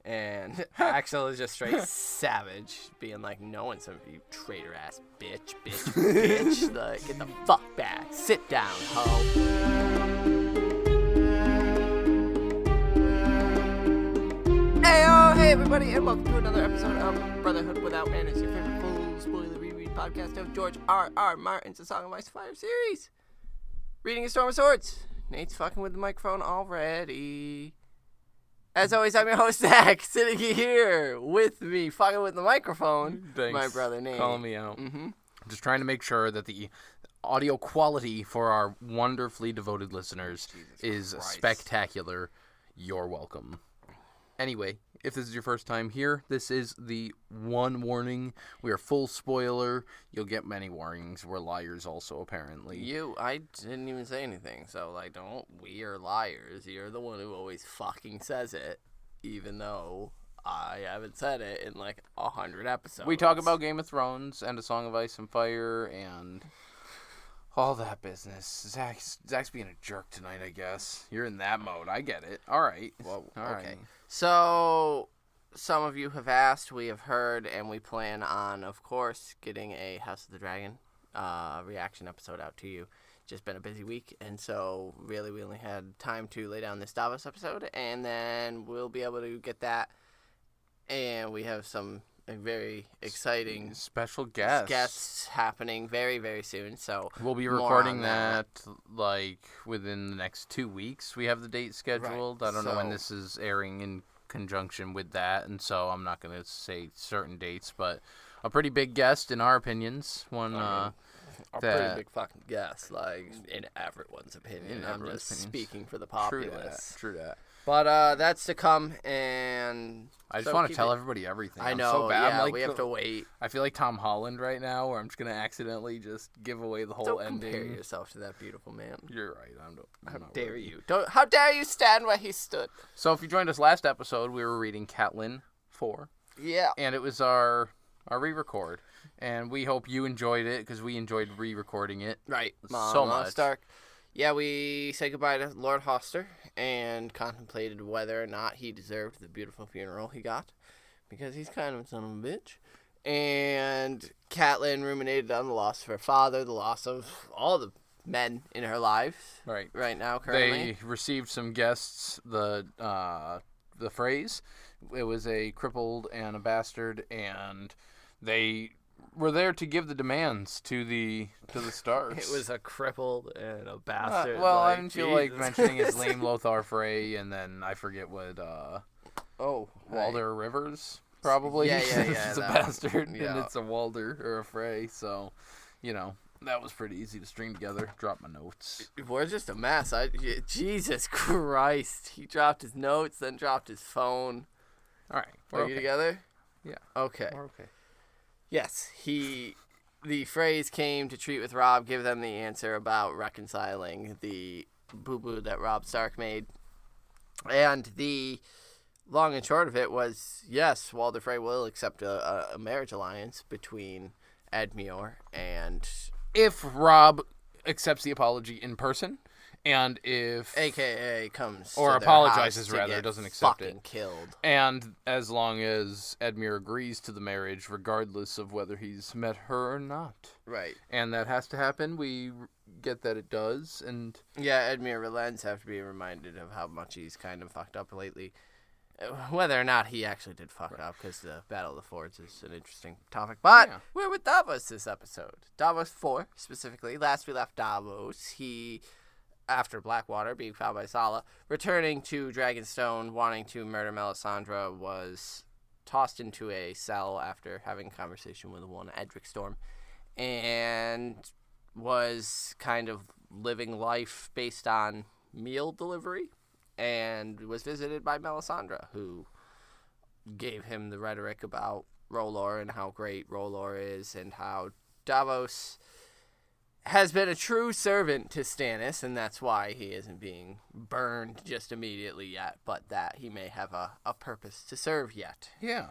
And Axel is just straight savage, being like, no one's some of you traitor ass bitch. Like, get the fuck back. Sit down, ho. Hey everybody, and welcome to another episode of Brotherhood Without Manners, your favorite full spoiler reread podcast of George R.R. Martin's A Song of Ice and Fire series. Reading A Storm of Swords. Nate's fucking with the microphone already. As always, I'm your host, Zach, sitting here with me, fucking with the microphone. Thanks. My brother, Nate. Calling me out. Mm-hmm. Just trying to make sure that the audio quality for our wonderfully devoted listeners is spectacular. You're welcome. Anyway, if this is your first time here, this is the one warning. We are full spoiler. You'll get many warnings. We're liars also, apparently. I didn't even say anything, so, like, don't, we are liars. You're the one who always fucking says it, even though I haven't said it in, like, 100 episodes. We talk about Game of Thrones and A Song of Ice and Fire and all that business. Zach's being a jerk tonight, I guess. You're in that mode. I get it. All right. Well, all okay. right. So, some of you have asked, we have heard, and we plan on, of course, getting a House of the Dragon reaction episode out to you. Just been a busy week, and so really we only had time to lay down this Davos episode, and then we'll be able to get that. And we have some very exciting special guests happening very, very soon. So we'll be recording that like within the next 2 weeks. We have the date scheduled. Right. I don't know when this is airing in conjunction with that, and so I'm not going to say certain dates, but a pretty big guest in our opinions. A pretty big fucking guest, like in everyone's opinion. I'm just speaking for the populace. True that. But that's to come, and I just want to tell everybody everything. I know, I'm so bad. yeah, we have to wait. I feel like Tom Holland right now, where I'm just going to accidentally just give away the whole ending. Don't compare yourself to that beautiful man. You're right. How dare you? How dare you stand where he stood? So if you joined us last episode, we were reading Catelyn 4. Yeah. And it was our re-record. And we hope you enjoyed it, because we enjoyed re-recording it. Right. So much. Stark. Yeah, we said goodbye to Lord Hoster and contemplated whether or not he deserved the beautiful funeral he got, because he's kind of a son of a bitch. And Catelyn ruminated on the loss of her father, the loss of all the men in her life. Right now, currently. They received some guests, the phrase. It was a crippled and a bastard, and they were there to give the demands to the stars. It was a crippled and a bastard. I didn't feel like mentioning his lame Lothar Frey, and then I forget what. Walder Rivers, probably. Yeah. He's a bastard, and it's a Walder or a Frey. So, that was pretty easy to string together. Drop my notes. We're just a mess. Jesus Christ! He dropped his notes, then dropped his phone. All right, are you together? Yeah. Okay. We're okay. Yes, the phrase came to treat with Robb, give them the answer about reconciling the boo-boo that Robb Stark made. And the long and short of it was, yes, Walder Frey will accept a marriage alliance between Edmure and... If Robb accepts the apology in person, and if... AKA comes or to apologizes, their house rather, to get doesn't accept fucking it. Killed. And as long as Edmure agrees to the marriage, regardless of whether he's met her or not. Right. And that has to happen. We get that it does, and... Yeah, Edmure relents, have to be reminded of how much he's kind of fucked up lately. Whether or not he actually did fuck up, because the Battle of the Fords is an interesting topic. But we're with Davos this episode. Davos 4, specifically. Last we left Davos, after Blackwater being found by Sala, returning to Dragonstone, wanting to murder Melisandre, was tossed into a cell after having a conversation with one Edric Storm, and was kind of living life based on meal delivery, and was visited by Melisandre, who gave him the rhetoric about R'hllor and how great R'hllor is, and how Davos has been a true servant to Stannis, and that's why he isn't being burned just immediately yet, but that he may have a purpose to serve yet. Yeah.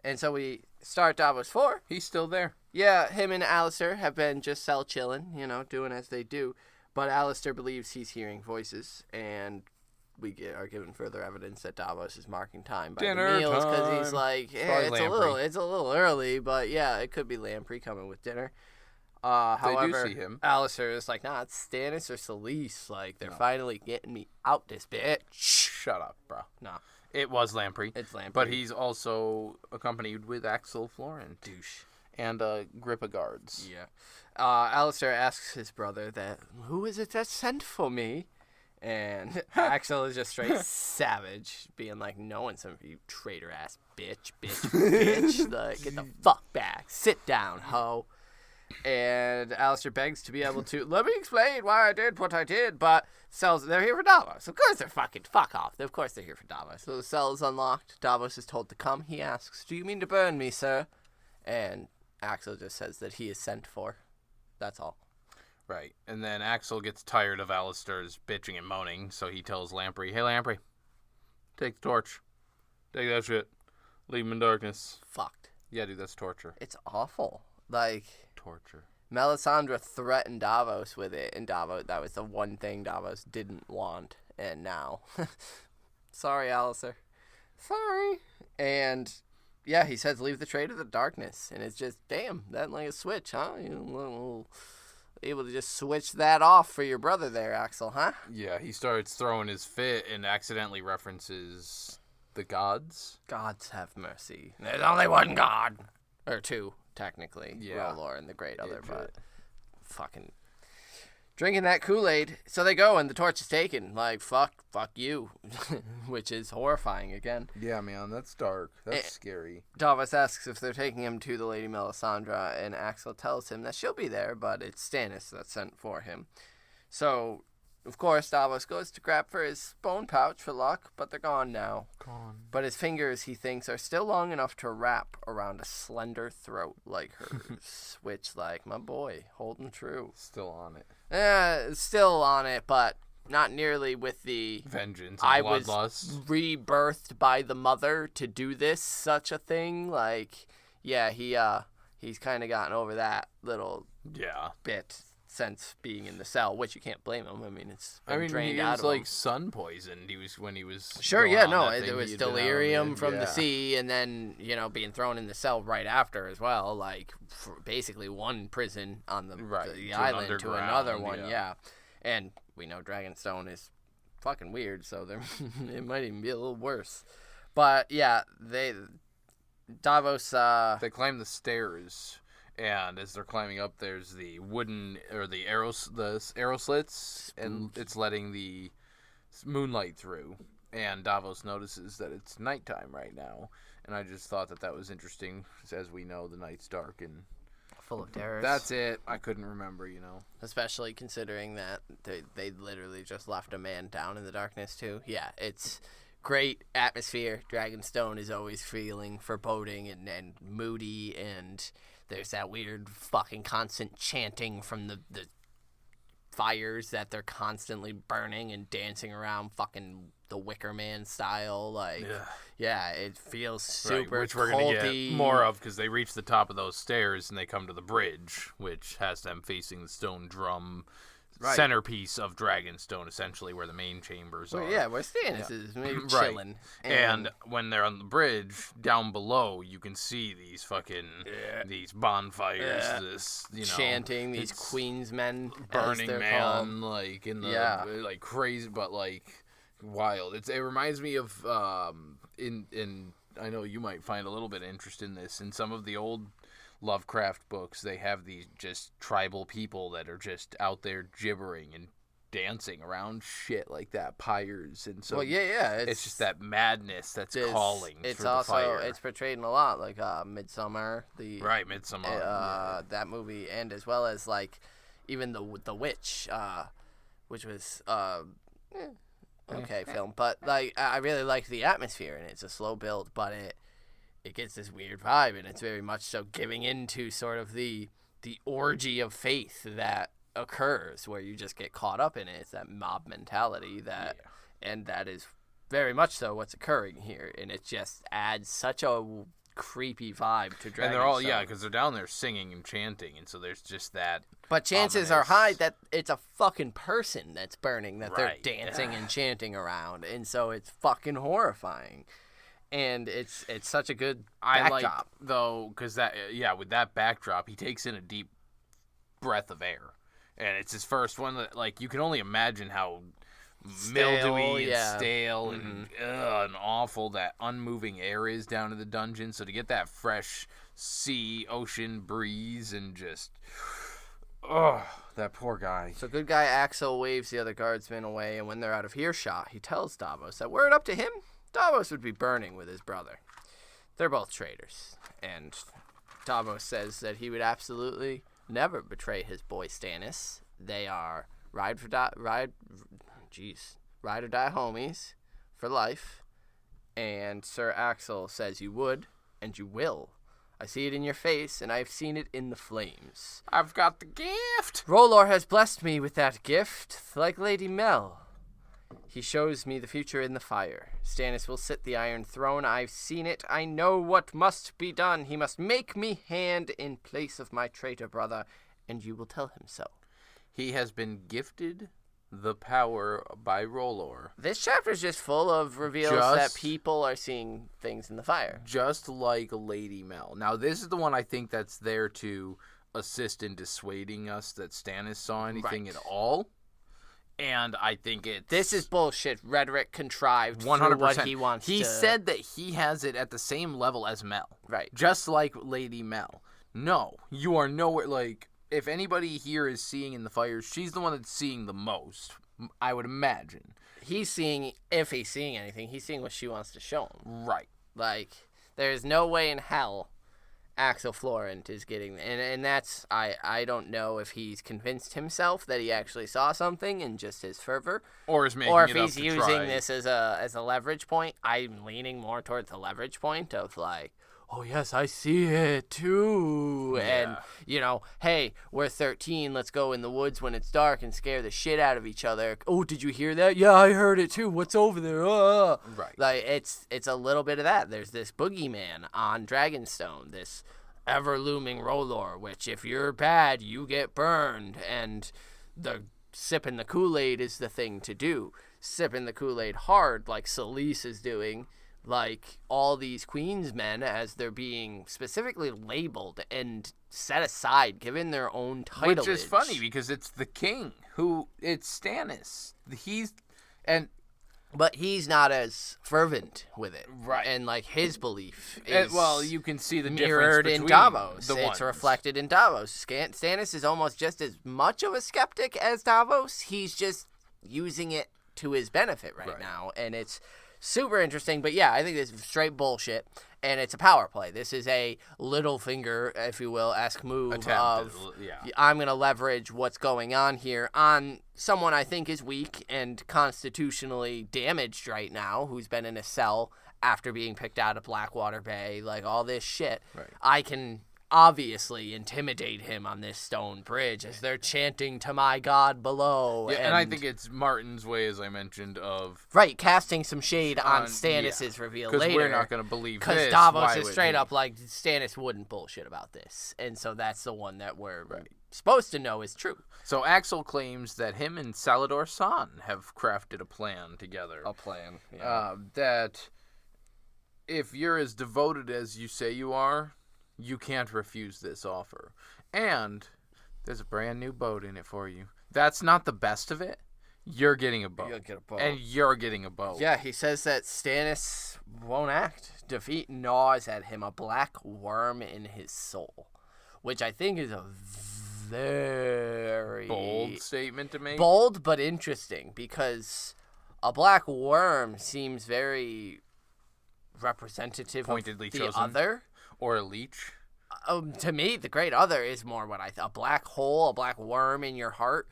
And so we start Davos 4. He's still there. Yeah, him and Alistair have been just cell chilling, doing as they do. But Alistair believes he's hearing voices, and are given further evidence that Davos is marking time by Dinner the meals because time. he's like, yeah, it's a little early, but yeah, it could be Lamprey coming with dinner. However, do see him. Alistair is like, nah, it's Stannis or Selyse. Like, they're finally getting me out this bitch. Shut up, bro. No. It was Lamprey. It's Lamprey. But he's also accompanied with Axel Florent. Douche. And a grip of guards. Yeah. Alistair asks his brother who is it that sent for me? And Axel is just straight savage, being like, no one sent for you, traitor-ass bitch. Like, get the fuck back. Sit down, ho. And Alistair begs to be able to, let me explain why I did what I did, but they're here for Davos. Of course they're fuck off. Of course they're here for Davos. So the cell is unlocked. Davos is told to come. He asks, do you mean to burn me, sir? And Axel just says that he is sent for. That's all. Right. And then Axel gets tired of Alistair's bitching and moaning, so he tells Lamprey, hey, Lamprey, take the torch. Take that shit. Leave him in darkness. Fucked. Yeah, dude, that's torture. It's awful. Like... Torture. Melisandre threatened Davos with it, and that was the one thing Davos didn't want. And now... Sorry, Alistair. Sorry. And... yeah, he says, leave the trade of the darkness. And it's just, damn, that like a switch, huh? You're able to just switch that off for your brother there, Axel, huh? Yeah, he starts throwing his fit and accidentally references the gods. Gods have mercy. There's only one god. Or two, technically. Yeah. R'hllor and the Great Other, but fucking... drinking that Kool-Aid. So they go, and the torch is taken. Like, fuck you. Which is horrifying again. Yeah, man, that's dark. That's scary. Davos asks if they're taking him to the Lady Melisandre, and Axel tells him that she'll be there, but it's Stannis that's sent for him. So, of course, Davos goes to grab for his bone pouch for luck, but they're gone now. But his fingers, he thinks, are still long enough to wrap around a slender throat like hers. Which, like, my boy, holding true. Still on it. Still on it, but not nearly with the vengeance I and was bloodlust. Rebirthed by the mother to do this such a thing. Like, yeah, he's kind of gotten over that little bit since being in the cell, which you can't blame him. I mean, it's been drained out of him. He was like sun poisoned. When he was sure, yeah, no, there was delirium from the sea, and then being thrown in the cell right after as well. Like basically one prison on the island to another one, and we know Dragonstone is fucking weird, so it might even be a little worse. But yeah, Davos they climb the stairs. And as they're climbing up, there's the wooden or the arrow slits, and it's letting the moonlight through. And Davos notices that it's nighttime right now, and I just thought that was interesting, as we know the night's dark and full of terrors. That's it. I couldn't remember, especially considering that they literally just left a man down in the darkness too. Yeah, it's great atmosphere. Dragonstone is always feeling foreboding and moody, and there's that weird fucking constant chanting from the fires that they're constantly burning and dancing around fucking the Wicker Man style. Like, yeah it feels super which we're going to get more of because they reach the top of those stairs and they come to the bridge, which has them facing the stone drum centerpiece of Dragonstone, essentially where the main chambers are. Yeah, where Stannis is maybe chilling. And when they're on the bridge, down below, you can see these fucking these bonfires, this chanting, these Queensmen, burning man, called. like in the like crazy, but like wild. It reminds me of in I know you might find a little bit of interest in this in some of the old Lovecraft books. They have these just tribal people that are just out there gibbering and dancing around shit like that, pyres, and so it's just that madness that's calling. It's for also the fire. It's portrayed in a lot, like Midsummer, Midsummer, that movie, and as well as like even the Witch, which was film, but like I really like the atmosphere, and it's a slow build, but it gets this weird vibe, and it's very much so giving into sort of the orgy of faith that occurs where you just get caught up in it. It's that mob mentality and that is very much so what's occurring here, and it just adds such a creepy vibe to Dragonstone. And they're all because they're down there singing and chanting, and so there's just that But chances are high that it's a fucking person that's burning, that they're dancing and chanting around. And so it's fucking horrifying. And it's such a good backdrop. Though, because with that backdrop, he takes in a deep breath of air. And it's his first one that, like, you can only imagine how mildewy and stale and awful that unmoving air is down in the dungeon. So to get that fresh ocean breeze and just... that poor guy. So good guy Axel waves the other guardsmen away, and when they're out of earshot, he tells Davos that were it up to him, Davos would be burning with his brother. They're both traitors, and Davos says that he would absolutely never betray his boy Stannis. They are ride or die homies for life, and Ser Axel says you would, and you will. I see it in your face, and I've seen it in the flames. I've got the gift. R'hllor has blessed me with that gift, like Lady Mel. He shows me the future in the fire. Stannis will sit the Iron Throne. I've seen it. I know what must be done. He must make me hand in place of my traitor brother, and you will tell him so. He has been gifted the power by R'hllor. This chapter is just full of reveals that people are seeing things in the fire. Just like Lady Mel. Now, this is the one I think that's there to assist in dissuading us that Stannis saw anything at all. And I think this is bullshit rhetoric contrived 100%. What he wants He said that he has it at the same level as Mel. Right. Just like Lady Mel. No, you are nowhere, like... If anybody here is seeing in the fire, she's the one that's seeing the most, I would imagine. He's seeing, if he's seeing anything, he's seeing what she wants to show him. Right. Like, there's no way in hell Axel Florent is getting... And that's... I don't know if he's convinced himself that he actually saw something in just his fervor. Or is making or if it up he's to using try. this as a leverage point. I'm leaning more towards the leverage point of, like... Oh, yes, I see it, too. Yeah. And, hey, we're 13. Let's go in the woods when it's dark and scare the shit out of each other. Oh, did you hear that? Yeah, I heard it, too. What's over there? Right. Like, it's a little bit of that. There's this boogeyman on Dragonstone, this ever-looming R'hllor, which if you're bad, you get burned. And the sipping the Kool-Aid is the thing to do. Sipping the Kool-Aid hard, like Selyse is doing. Like, all these Queensmen, as they're being specifically labeled and set aside, given their own title. Which is funny, because it's the king it's Stannis. But he's not as fervent with it. Right. And, like, his belief is you can see the mirrored difference in Davos. The it's ones. reflected in Davos. Stannis is almost just as much of a skeptic as Davos. He's just using it to his benefit right now. And it's... super interesting, but yeah, I think this is straight bullshit, and it's a power play. This is a Littlefinger, if you will, esque move I'm going to leverage what's going on here on someone I think is weak and constitutionally damaged right now, who's been in a cell after being picked out of Blackwater Bay, like all this shit. Right. I can obviously intimidate him on this stone bridge as they're chanting to my god below. Yeah, and I think it's Martin's way, as I mentioned, of... Right, casting some shade on Stannis' reveal later. Because we're not going to believe this. Because Davos is straight up like, Stannis wouldn't bullshit about this. And so that's the one that we're supposed to know is true. So Axel claims that him and Salladhor Saan have crafted a plan together. A plan, yeah. That if you're as devoted as you say you are... you can't refuse this offer. And there's a brand new boat in it for you. That's not the best of it. You're getting a boat. You'll get a boat. And you're getting a boat. Yeah, he says that Stannis won't act. Defeat gnaws at him, a black worm in his soul. Which I think is a very... bold statement to make. Bold, but interesting. Because a black worm seems very representative pointedly of the chosen. other. Or a leech. To me, the great other is more what I thought. A black hole, a black worm in your heart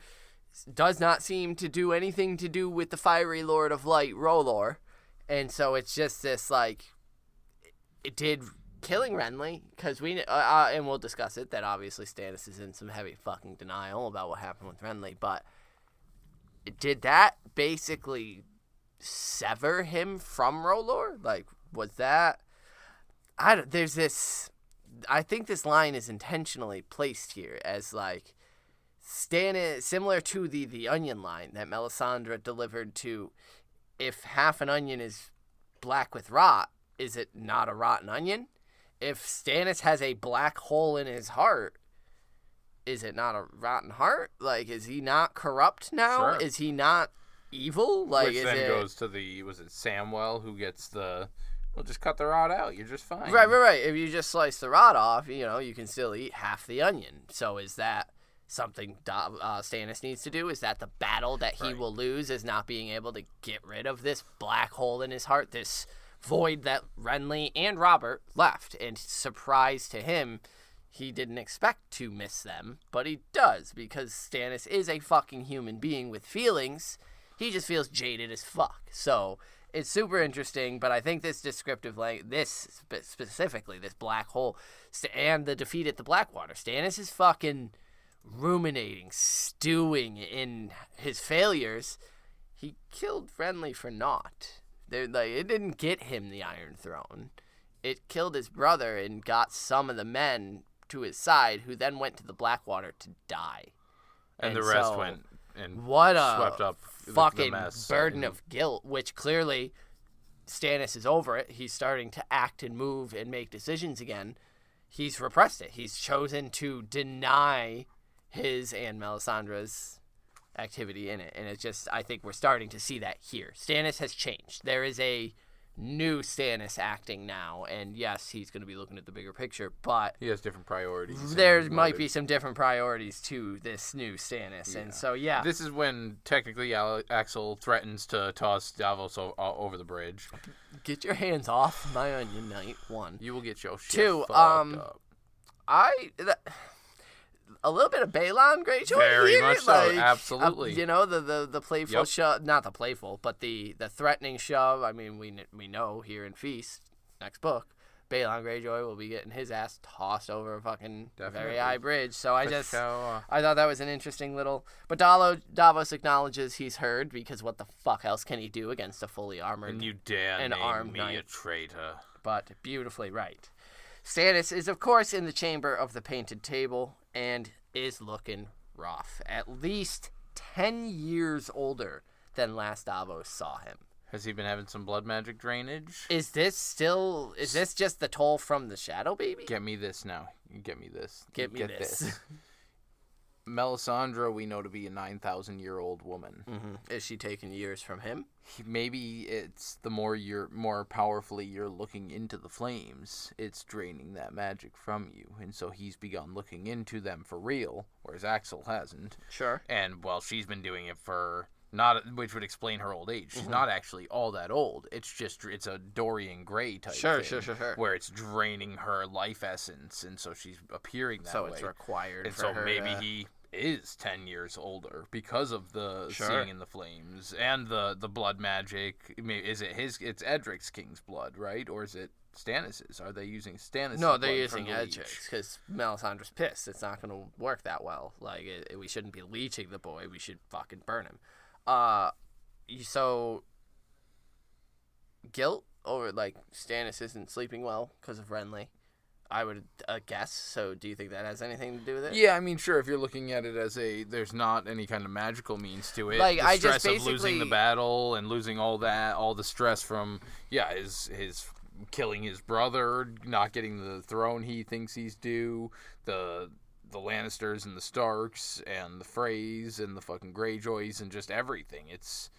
does not seem to do anything to do with the fiery Lord of Light, R'hllor. And so it's just this, like, it did killing Renly, because we, and we'll discuss it, that obviously Stannis is in some heavy fucking denial about what happened with Renly, but did that basically sever him from R'hllor? Like, was that... there's this... I think this line is intentionally placed here as, like, Stannis, similar to the onion line that Melisandre delivered to, if half an onion is black with rot, is it not a rotten onion? If Stannis has a black hole in his heart, is it not a rotten heart? Like, is he not corrupt now? Sure. Is he not evil? Like, which then goes to was it Samwell who gets well, just cut the rot out. You're just fine. Right. If you just slice the rot off, you can still eat half the onion. So is that something Stannis needs to do? Is that the battle that he will lose, is not being able to get rid of this black hole in his heart, this void that Renly and Robert left? And surprise to him, he didn't expect to miss them, but he does, because Stannis is a fucking human being with feelings. He just feels jaded as fuck. So it's super interesting, but I think this descriptive, specifically, this black hole, and the defeat at the Blackwater, Stannis is fucking ruminating, stewing in his failures. He killed Renly for naught. It didn't get him the Iron Throne. It killed his brother and got some of the men to his side, who then went to the Blackwater to die. And the rest went and what swept up fucking the mess burden of guilt, which clearly Stannis is over it. He's starting to act and move and make decisions again. He's repressed it. He's chosen to deny his and Melisandre's activity in it. And it's just, I think we're starting to see that here. Stannis has changed. There is a new Stannis acting now, and yes, he's going to be looking at the bigger picture, but he has different priorities. There might be some different priorities to this new Stannis, and so this is when technically Axel threatens to toss Davos over the bridge. Get your hands off my onion, Knight. 1. You will get your shit 2. fucked up. A little bit of Balon Greyjoy Very here, much so, absolutely. The playful shove, not the playful, but the threatening shove. I mean, we know here in Feast, next book, Balon Greyjoy will be getting his ass tossed over a fucking very high bridge. So I thought that was an interesting little. But Davos acknowledges he's heard, because what the fuck else can he do against a fully armored and you dare and name armed me knight? A traitor. But beautifully right. Stannis is, of course, in the chamber of the painted table and is looking rough. At least 10 years older than last Davos saw him. Has he been having some blood magic drainage? Is this just the toll from the Shadow Baby? Get me this now. Get me this. Get me this. Melisandre, we know to be a 9,000-year-old woman. Mm-hmm. Is she taking years from him? Maybe it's the more powerfully you're looking into the flames, it's draining that magic from you. And so he's begun looking into them for real, whereas Axel hasn't. Sure. And, she's been doing it which would explain her old age. She's not actually all that old. It's a Dorian Gray type thing. Sure. Where it's draining her life essence, and so she's appearing that way. So it's required and for so her maybe he is 10 years older because of the seeing in the flames and the blood magic. Is it it's Edric's king's blood, right? Or is it Stannis's? Are they using Stannis'? No, they're using Edric's, because Melisandre's pissed. It's not going to work that well. Like, we shouldn't be leeching the boy. We should fucking burn him. So guilt over, like, Stannis isn't sleeping well because of Renly, I would guess. So do you think that has anything to do with it? Yeah, I mean, sure, if you're looking at it as there's not any kind of magical means to it. Like, the stress of losing the battle and losing all the stress from, his killing his brother, not getting the throne he thinks he's due, the Lannisters and the Starks and the Freys and the fucking Greyjoys and just everything. It's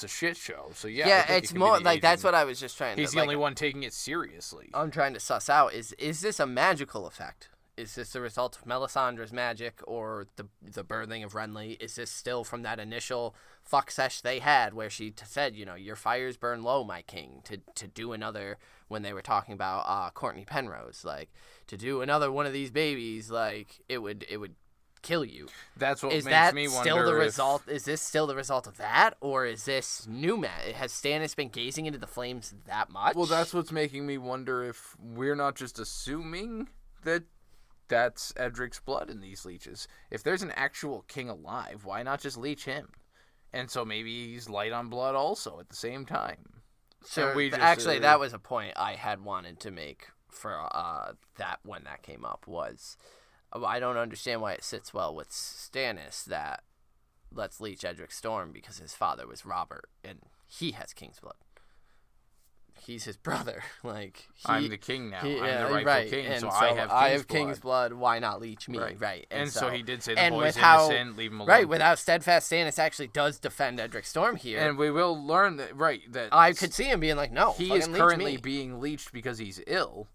a shit show. So yeah, it's more like that's what I was just trying to. He's the only one taking it seriously. I'm trying to suss out is this a magical effect? Is this the result of Melisandre's magic or the birthing of Renly? Is this still from that initial fuck sesh they had where she said, your fires burn low, my king, to do another, when they were talking about Courtney Penrose, like, to do another one of these babies, like, it would kill you. That's what makes me wonder. Still the result? Is this still the result of that, or is this new Has Stannis been gazing into the flames that much? Well, that's what's making me wonder if we're not just assuming that that's Edric's blood in these leeches. If there's an actual king alive, why not just leech him? And so maybe he's light on blood also at the same time. So that was a point I had wanted to make for that when that came up was I don't understand why it sits well with Stannis that let's leech Edric Storm because his father was Robert and he has king's blood. He's his brother. Like I'm the king now. I'm the rightful king, and so I have king's blood. Why not leech me? Right. And so he did say the boy's innocent, leave him alone. Right, without steadfast, Stannis actually does defend Edric Storm here. And we will learn that, that I could see him being like, no, he is currently being leeched because he's ill.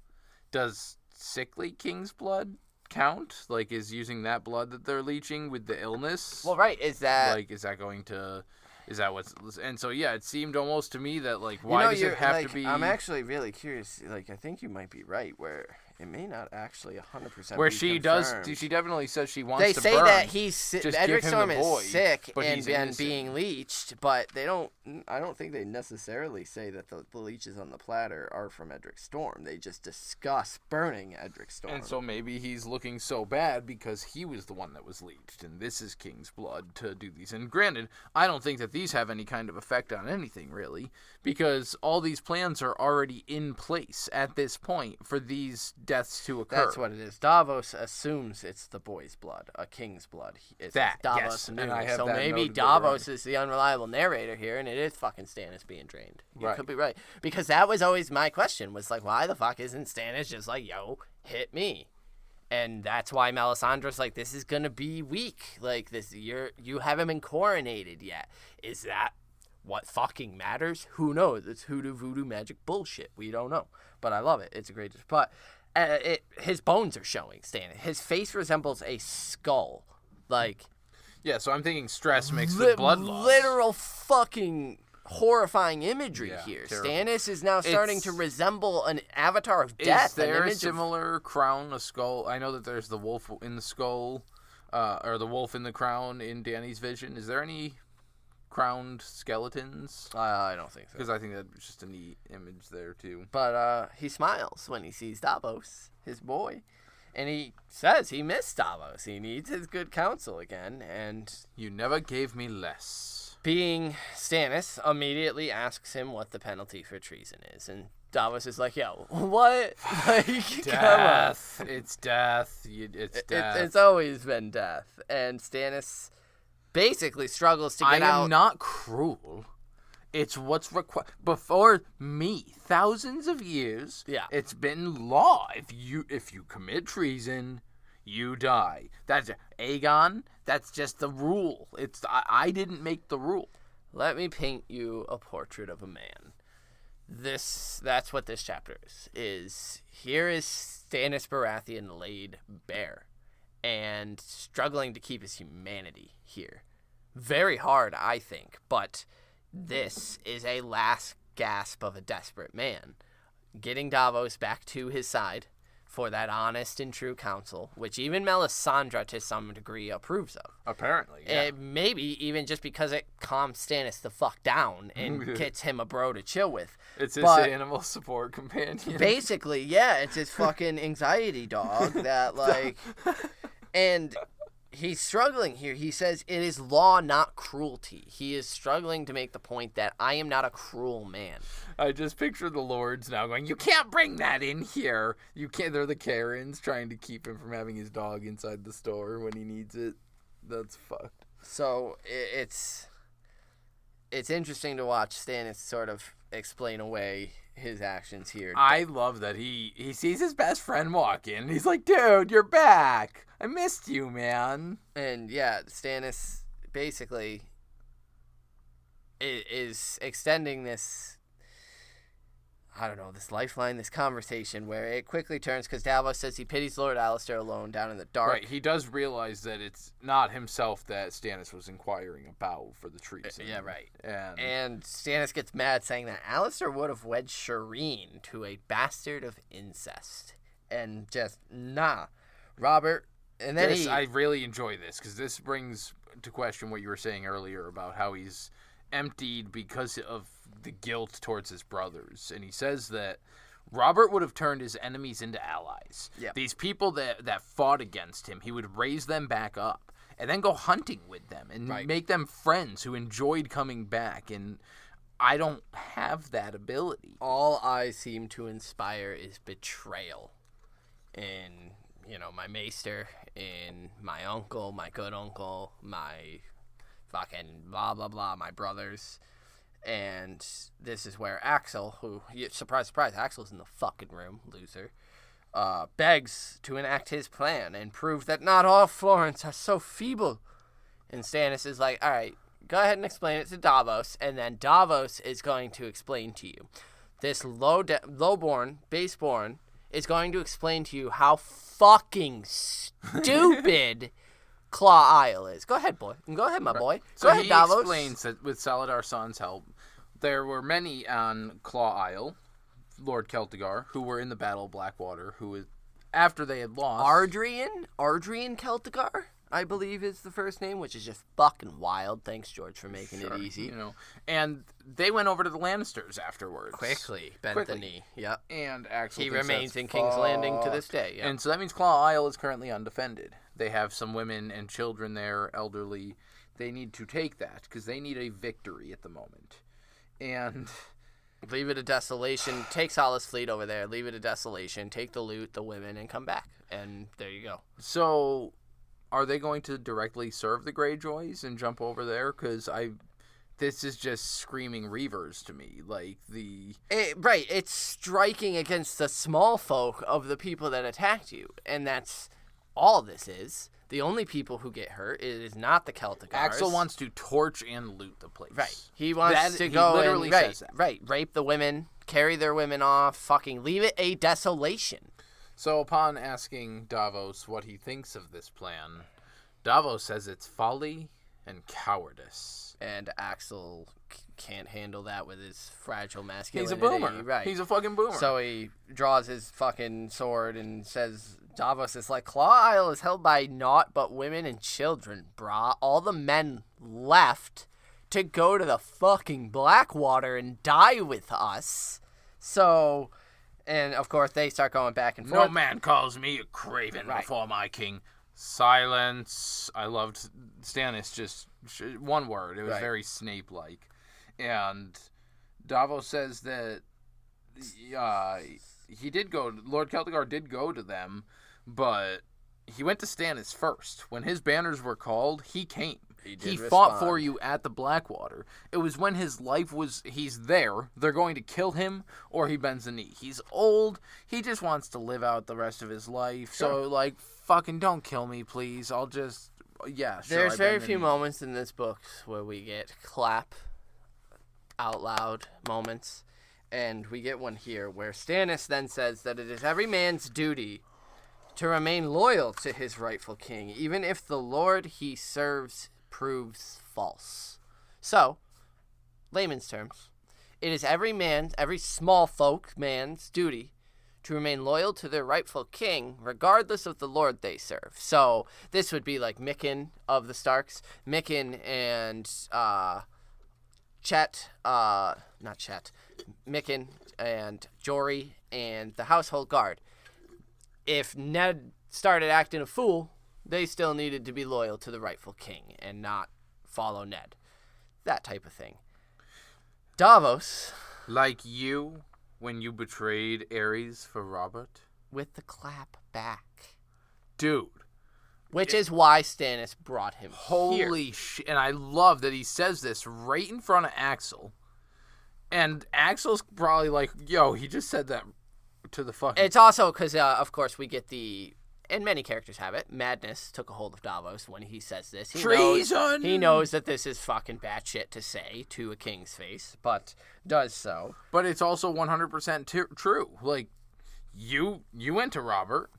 Does sickly king's blood count? Like, is using that blood that they're leeching with the illness? Well, right, is that going to... Is that what's... And so, yeah, it seemed almost to me that, like, why does it have to be... I'm actually really curious. Like, I think you might be right, where it may not actually 100% where be she confirmed. does... She definitely says she wants to burn. They say that he's... Edric Storm is void, sick and being leeched, but they don't... I don't think they necessarily say that the leeches on the platter are from Edric Storm. They just discuss burning Edric Storm. And so maybe he's looking so bad because he was the one that was leeched, and this is king's blood to do these. And granted, I don't think that these have any kind of effect on anything, really, because all these plans are already in place at this point for these deaths to occur. That's what it is. Davos assumes it's the boy's blood, a king's blood. It's that, Davos yes. knew. And I have so that maybe Davos is the unreliable narrator here, and it is fucking Stannis being drained. You could be right. Because that was always my question, was like, why the fuck isn't Stannis just like, yo, hit me? And that's why Melisandre's like, this is going to be weak. Like, you haven't been coronated yet. Is that what fucking matters? Who knows? It's hoodoo voodoo magic bullshit. We don't know. But I love it. It's a great... But his bones are showing, Stannis. His face resembles a skull. Like... Yeah, so I'm thinking stress mixed with blood loss. Literal fucking horrifying imagery here. Terrible. Stannis is now starting to resemble an avatar of death. Is there a similar crown, a skull? I know that there's the wolf in the skull, or the wolf in the crown in Dany's vision. Is there any crowned skeletons? I don't think so. Because I think that's just a neat image there, too. But he smiles when he sees Davos, his boy. And he says he missed Davos. He needs his good counsel again, and... You never gave me less. Being Stannis immediately asks him what the penalty for treason is, and Davos is like, yo, what? Like, death. It's death. It's death. It's always been death. And Stannis basically struggles to get out... I am not cruel. It's what's required. Before me, thousands of years, it's been law. If you commit treason, you die. That's Aegon. That's just the rule. I didn't make the rule. Let me paint you a portrait of a man. That's what this chapter is. Here is Stannis Baratheon laid bare and struggling to keep his humanity here. Very hard, I think, but this is a last gasp of a desperate man. Getting Davos back to his side for that honest and true counsel, which even Melisandre to some degree approves of. Apparently, yeah. Maybe even just because it calms Stannis the fuck down and gets him a bro to chill with. It's his animal support companion. Basically, yeah, it's his fucking anxiety dog that, like... And... he's struggling here. He says it is law, not cruelty. He is struggling to make the point that I am not a cruel man. I just picture the lords now going, you can't bring that in here. You can't. They're the Karens trying to keep him from having his dog inside the store when he needs it. That's fucked. So it's interesting to watch Stannis sort of explain away his actions here. I love that he sees his best friend walk in. And he's like, dude, you're back. I missed you, man. And yeah, Stannis basically is extending this, I don't know, this lifeline, this conversation where it quickly turns because Davos says he pities Lord Alistair alone down in the dark. Right, he does realize that it's not himself that Stannis was inquiring about for the treason. Yeah, right. And Stannis gets mad saying that Alistair would have wed Shireen to a bastard of incest. And just, nah. Robert... And then I really enjoy this because this brings to question what you were saying earlier about how he's emptied because of the guilt towards his brothers. And he says that Robert would have turned his enemies into allies. Yep. These people that fought against him, he would raise them back up and then go hunting with them and make them friends who enjoyed coming back. And I don't have that ability. All I seem to inspire is betrayal. And my maester and my uncle, my good uncle, my fucking blah, blah, blah, my brothers. And this is where Axel, who, surprise, surprise, Axel's in the fucking room, loser, begs to enact his plan and prove that not all Florents are so feeble. And Stannis is like, all right, go ahead and explain it to Davos, and then Davos is going to explain to you. This lowborn, baseborn, is going to explain to you how fucking stupid Claw Isle is. Go ahead, boy. Go ahead, my boy. Go ahead, Davos. He explains that with Saladar San's help, there were many on Claw Isle, Lord Celtigar, who were in the Battle of Blackwater, after they had lost... Ardrian Celtigar, I believe is the first name, which is just fucking wild. Thanks, George, for making it easy. And they went over to the Lannisters afterwards. Quickly bent the knee. Yep. And Axel he remains in King's Landing to this day. Yep. And so that means Claw Isle is currently undefended. They have some women and children there, elderly. They need to take that because they need a victory at the moment. And leave it a desolation. Take Sala's fleet over there. Leave it a desolation. Take the loot, the women, and come back. And there you go. So, are they going to directly serve the Greyjoys and jump over there? Because this is just screaming Reavers to me. Like right. It's striking against the small folk of the people that attacked you, and that's all this is. The only people who get hurt is not the Celticars. Axel wants to torch and loot the place. Right. He wants to go literally says that. Right. Rape the women, carry their women off, fucking leave it a desolation. So upon asking Davos what he thinks of this plan, Davos says it's folly and cowardice. And Axel can't handle that with his fragile masculinity. He's a boomer. Right. He's a fucking boomer. So he draws his fucking sword and says... Davos is like, Claw Isle is held by naught but women and children, brah. All the men left to go to the fucking Blackwater and die with us. So, and of course they start going back and forth. No man calls me a craven before my king. Silence. I loved Stannis, just one word. It was very Snape-like. And Davos says that he did go, Lord Celtigar did go to them, but he went to Stannis first. When his banners were called, he came. He fought for you at the Blackwater. It was when his life was, he's there, they're going to kill him, or he bends the knee. He's old, he just wants to live out the rest of his life, so, fucking don't kill me, please. I'll just, sure. There's very few moments in this book where we get clap out loud moments, and we get one here where Stannis then says that it is every man's duty to remain loyal to his rightful king, even if the lord he serves proves false. So, layman's terms, it is every small folk man's duty to remain loyal to their rightful king, regardless of the lord they serve. So, this would be like Mikken of the Starks. Mikken and Mikken and Jory and the household guard. If Ned started acting a fool, they still needed to be loyal to the rightful king and not follow Ned. That type of thing. Davos. Like you, when you betrayed Ares for Robert? With the clap back. Dude. Which is why Stannis brought him here. Holy shit. And I love that he says this right in front of Axel. And Axel's probably like, yo, he just said that to the fucking... It's also because, of course, we get the... And many characters have it. Madness took a hold of Davos when he says this. Treason! He knows that this is fucking batshit to say to a king's face, but does so. But it's also 100% true. Like, you went to Robert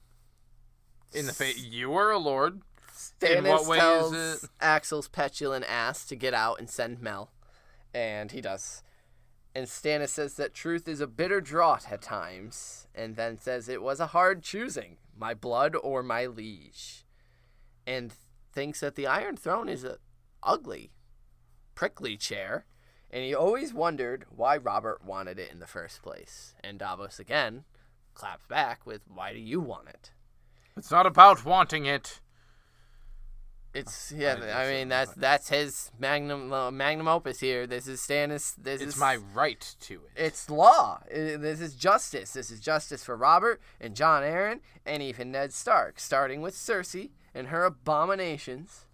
in the face. You were a lord. Stannis in what way tells is it? Axel's petulant ass to get out and send Mel. And he does. And Stannis says that truth is a bitter draught at times, and then says it was a hard choosing, my blood or my liege, and thinks that the Iron Throne is a ugly, prickly chair, and he always wondered why Robert wanted it in the first place. And Davos again claps back with, why do you want it? It's not about wanting it. It's I mean that's his magnum opus here. This is Stannis. It's my right to it. It's law. This is justice. This is justice for Robert and Jon Arryn and even Ned Stark, starting with Cersei and her abominations.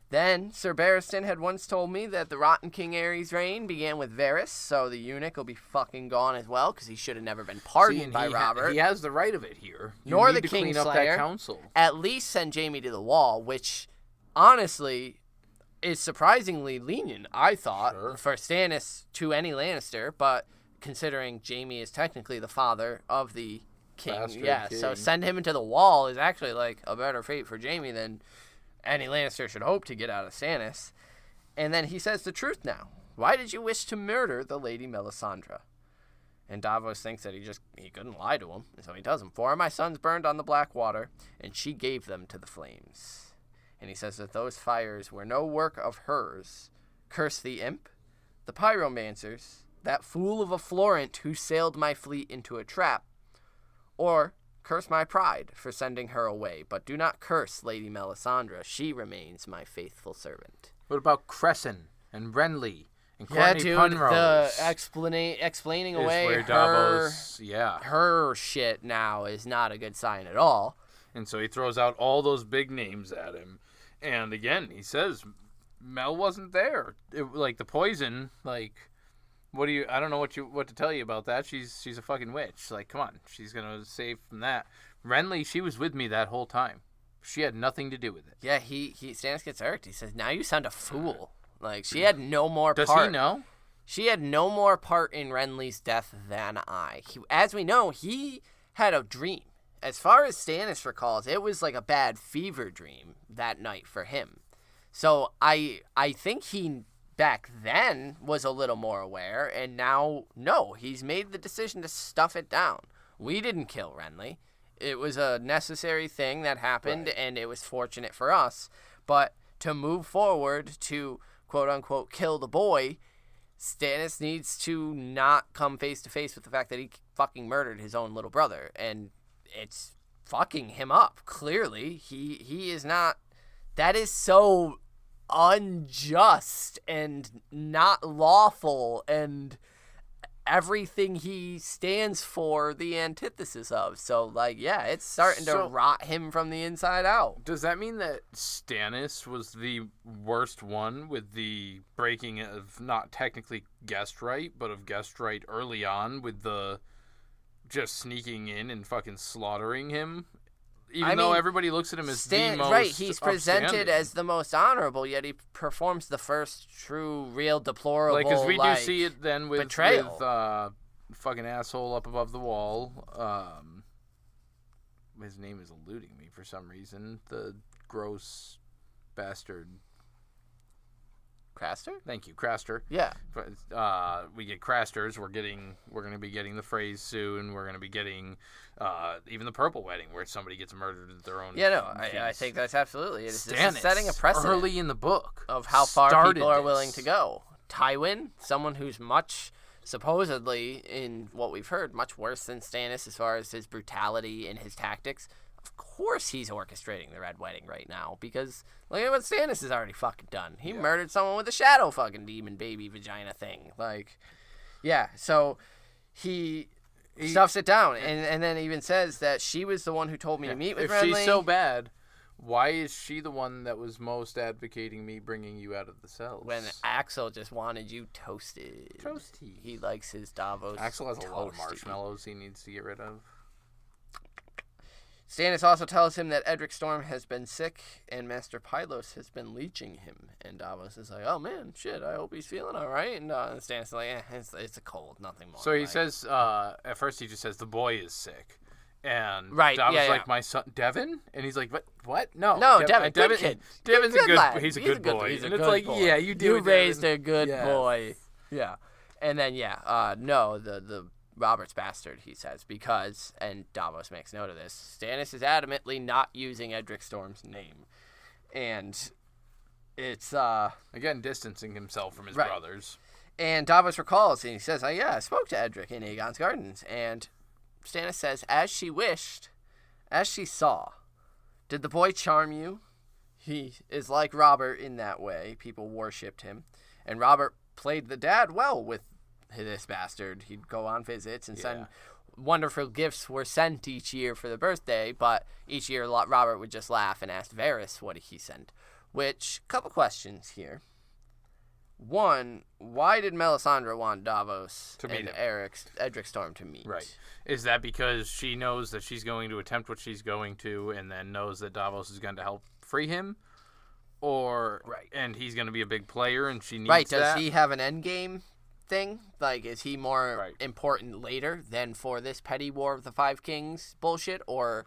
Then Sir Barristan had once told me that the rotten King Aerys' reign began with Varys, so the eunuch will be fucking gone as well because he should have never been pardoned by Robert. He has the right of it here. Nor the Kingslayer. At least send Jaime to the wall, which honestly is surprisingly lenient, I thought, for Stannis to any Lannister, but considering Jaime is technically the father of the king, king. So send him into the wall is actually like a better fate for Jaime than any Lannister should hope to get out of Stannis. And then he says the truth now. Why did you wish to murder the Lady Melisandre? And Davos thinks that he couldn't lie to him, and so he does him. 4 of my sons burned on the black water, and she gave them to the flames. And he says that those fires were no work of hers. Curse the imp, the pyromancers, that fool of a Florent who sailed my fleet into a trap, or curse my pride for sending her away, but do not curse Lady Melisandre. She remains my faithful servant. What about Cresson and Renly and Courtney Penrose? The explaining away her shit now is not a good sign at all. And so he throws out all those big names at him. And again, he says, Mel wasn't there. The poison, I don't know what to tell you about that. She's a fucking witch. Come on. She's going to save from that. Renly, she was with me that whole time. She had nothing to do with it. Yeah, Stannis gets irked. He says, now you sound a fool. She had no more part. Does he know? She had no more part in Renly's death than I. As we know, he had a dream. As far as Stannis recalls, it was like a bad fever dream that night for him. So I think he back then was a little more aware, and now, no, he's made the decision to stuff it down. We didn't kill Renly. It was a necessary thing that happened, and it was fortunate for us. But to move forward to, quote-unquote, kill the boy, Stannis needs to not come face-to-face with the fact that he fucking murdered his own little brother, and it's fucking him up. Clearly, he is not. That is so unjust and not lawful, and everything he stands for the antithesis of. So, it's starting to rot him from the inside out. Does that mean that Stannis was the worst one with the breaking of not technically guest right, but of guest right early on with the just sneaking in and fucking slaughtering him? Even though everybody looks at him as the most right, he's presented upstanding as the most honorable, yet he performs the first true, real, deplorable, because we do see it then with betrayal. Fucking asshole up above the wall. His name is eluding me for some reason. The gross bastard. Craster? Thank you, Craster. Yeah. We get Crasters. We're going to be getting the phrase soon. We're going to be getting even the Purple Wedding, where somebody gets murdered at their own. Yeah, no, I think that's absolutely it. This is setting a precedent early in the book of how far people are willing to go. Tywin, someone who's much, supposedly, in what we've heard, much worse than Stannis as far as his brutality and his tactics. Of course he's orchestrating the Red Wedding right now, because look at what Stannis has already fucking done. He murdered someone with a shadow fucking demon baby vagina thing. So he stuffs it down, and then even says that she was the one who told me to meet with Renly. If she's so bad, why is she the one that was most advocating me bringing you out of the cells? When Axel just wanted you toasted. Toasty. He likes his Davos Axel has toasty. a lot of marshmallows he needs to get rid of. Stannis also tells him that Edric Storm has been sick and Master Pylos has been leeching him. And Davos is like, oh man, shit, I hope he's feeling all right. And Stannis is like, it's a cold, nothing more. So he says, at first he just says, the boy is sick. And right, Davos like, my son, Devin? And he's like, what? No, Devin, good kid. Devin's a good lad. He's a good boy. He's a and good it's like, boy. yeah, you do. You raised a good boy. Yeah. And then, no, the Robert's bastard, he says, because, and Davos makes note of this, Stannis is adamantly not using Edric Storm's name. And it's, again, distancing himself from his brothers. And Davos recalls, and he says, I spoke to Edric in Aegon's Gardens. And Stannis says, as she wished, as she saw, did the boy charm you? he is like Robert in that way. People worshipped him. And Robert played the dad well with this bastard. He'd go on visits and send wonderful gifts were sent each year for the birthday, but each year Robert would just laugh and ask Varys what he sent. Which, couple questions here. One, why did Melisandre want Davos and Edric Storm to meet? Right. Is that because she knows that she's going to attempt what she's going to and then knows that Davos is going to help free him? Or, and he's going to be a big player and she needs that? Right, does he have an endgame thing? Like, is he more important later than for this petty War of the Five Kings bullshit? Or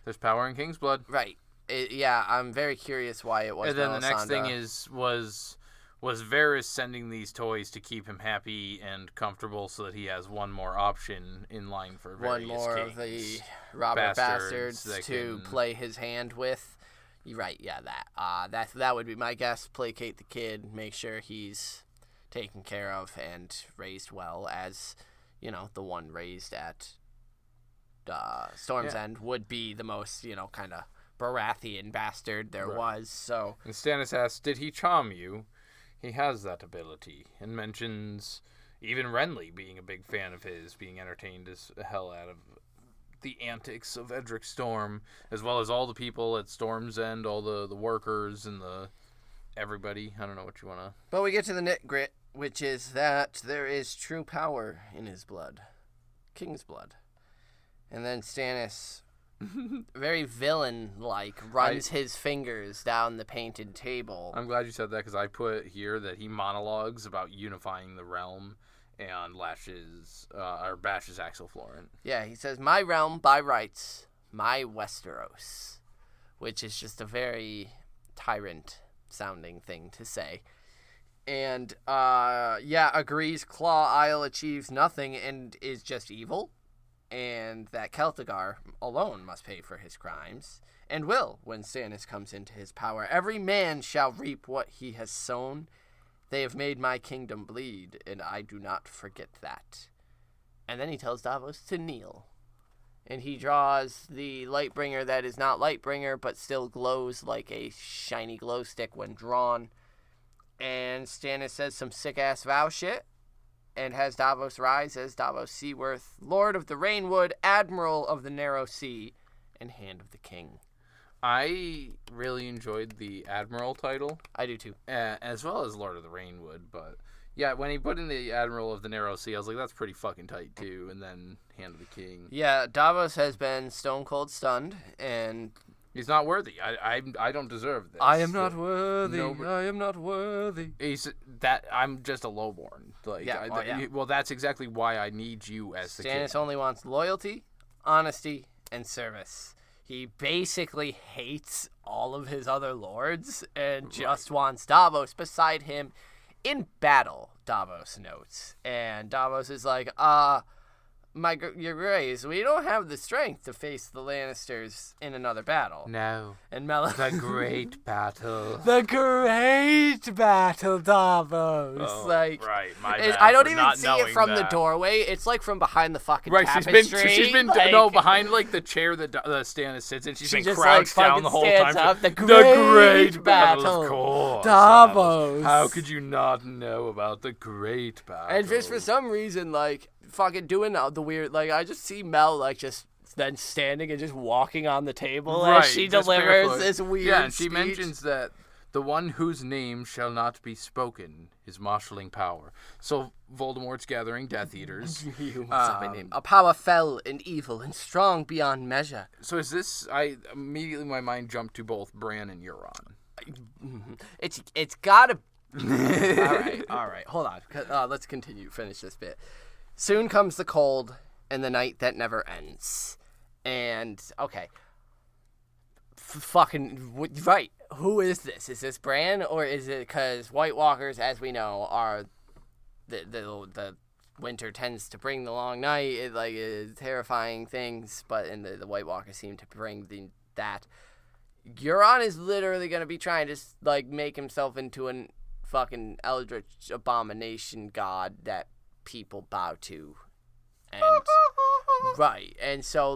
there's power in King's blood. Right. I'm very curious why it was And then Melisandre. the next thing was Varys sending these toys to keep him happy and comfortable so that he has one more option in line for various one more kings. Of the Robert bastards to play his hand with. You're right, yeah, that would be my guess. Placate the kid, make sure he's taken care of and raised well, as, the one raised at Storm's End would be the most, kind of Baratheon bastard there was. So, and Stannis asks, did he charm you? He has that ability, and mentions even Renly being a big fan of his, being entertained as hell out of the antics of Edric Storm, as well as all the people at Storm's End, all the workers and everybody. I don't know what you want to... But we get to the nit-grit, which is that there is true power in his blood. King's blood. And then Stannis, very villain-like, runs his fingers down the painted table. I'm glad you said that, because I put here that he monologues about unifying the realm and bashes Axel Florent. Yeah, he says, my realm by rights, my Westeros, which is just a very tyrant-sounding thing to say. And, agrees Claw Isle achieves nothing and is just evil, and that Celtigar alone must pay for his crimes, and will when Stannis comes into his power. Every man shall reap what he has sown. They have made my kingdom bleed, and I do not forget that. And then he tells Davos to kneel. And he draws the Lightbringer that is not Lightbringer, but still glows like a shiny glow stick when drawn. And Stannis says some sick-ass vow shit, and has Davos rise as Davos Seaworth, Lord of the Rainwood, Admiral of the Narrow Sea, and Hand of the King. I really enjoyed the Admiral title. I do too. As well as Lord of the Rainwood, but yeah, when he put in the Admiral of the Narrow Sea, I was like, that's pretty fucking tight too, and then Hand of the King. Yeah, Davos has been stone cold stunned, and... he's not worthy. I don't deserve this. I am not worthy. I am not worthy. I'm just a lowborn. Well, that's exactly why I need you as the king. Stannis only wants loyalty, honesty, and service. He basically hates all of his other lords and just wants Davos beside him in battle, Davos notes. And Davos is like, your Grace, we don't have the strength to face the Lannisters in another battle. No. And the great battle. The great battle, Davos. Oh, my bad. I don't even see it from the doorway. It's like from behind the fucking tapestry. She's been behind like the chair that Stannis sits in. She's been just crouched down the whole time. Up. The great battle, of course. Davos. How could you not know about the great battle? And just for some reason, fucking doing the weird, I just see Mel, just then standing and just walking on the table as she delivers this weird speech. Mentions that the one whose name shall not be spoken is marshalling power. So Voldemort's gathering Death Eaters. A power fell and evil and strong beyond measure. So is this, immediately my mind jumped to both Bran and Euron. It's gotta... All right, hold on. Let's finish this bit. Soon comes the cold and the night that never ends. And, okay. Right. Who is this? Is this Bran, or is it because White Walkers, as we know, are the winter tends to bring the long night, terrifying things, but the White Walkers seem to bring that. Euron is literally going to be trying to, make himself into an fucking eldritch abomination god that people bow to, and and so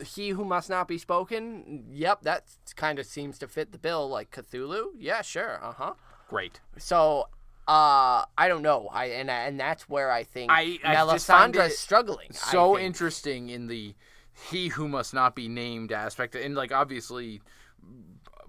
he who must not be spoken. Yep, that kind of seems to fit the bill. Like Cthulhu. Yeah, sure. Great. So, I don't know. And that's where I think Melisandre is struggling. So interesting in the he who must not be named aspect, and like obviously,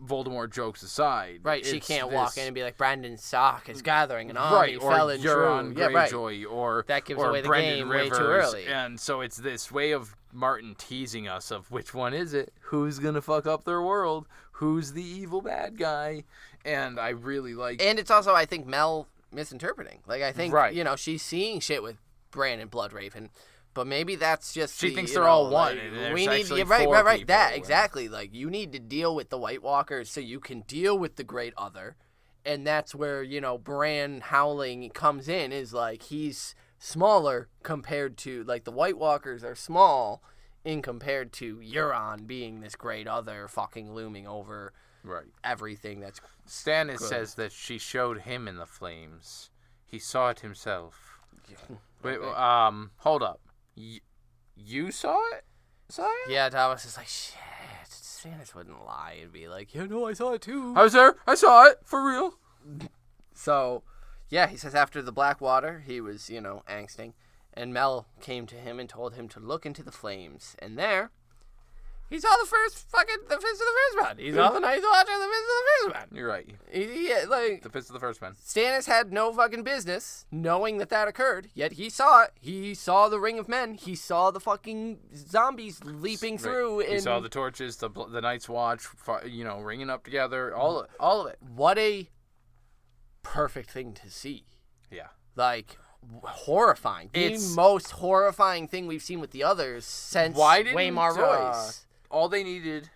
Voldemort jokes aside, right? She can't walk in and be like Brandon Stark is gathering an army, or fell in Euron Greyjoy, or that gives or away the Brendan game Rivers, way too early. And so it's this way of Martin teasing us of which one is it? Who's gonna fuck up their world? Who's the evil bad guy? And I really like. And it's also, I think, Mel misinterpreting. Like, I think she's seeing shit with Bran and Bloodraven. But maybe that's just she thinks they're all one. Like, we need right. That exactly. Like, you need to deal with the White Walkers so you can deal with the Great Other, and that's where Bran howling comes in. Is like he's smaller compared to like the White Walkers are small in compared to Euron being this Great Other fucking looming over everything. That's Stannis says that she showed him in the flames. He saw it himself. Wait, hold up. You saw it? Yeah, Davos is like, shit. Stannis wouldn't lie and be like, yeah, no, I saw it too. I was there. I saw it. For real. So, yeah, he says after the Blackwater, he was, angsting. And Mel came to him and told him to look into the flames. And there, he saw the Fist of the First Man. He saw the Night's Watch of the Fist of the First Man. You're right. The Fist of the First Man. Stannis had no fucking business knowing that occurred, yet he saw it. He saw the Ring of Men. He saw the fucking zombies leaping through. He saw the torches, the Night's Watch, ringing up together, all of it. What a perfect thing to see. Yeah. Like, horrifying. The most horrifying thing we've seen with the others since Waymar Royce. All they needed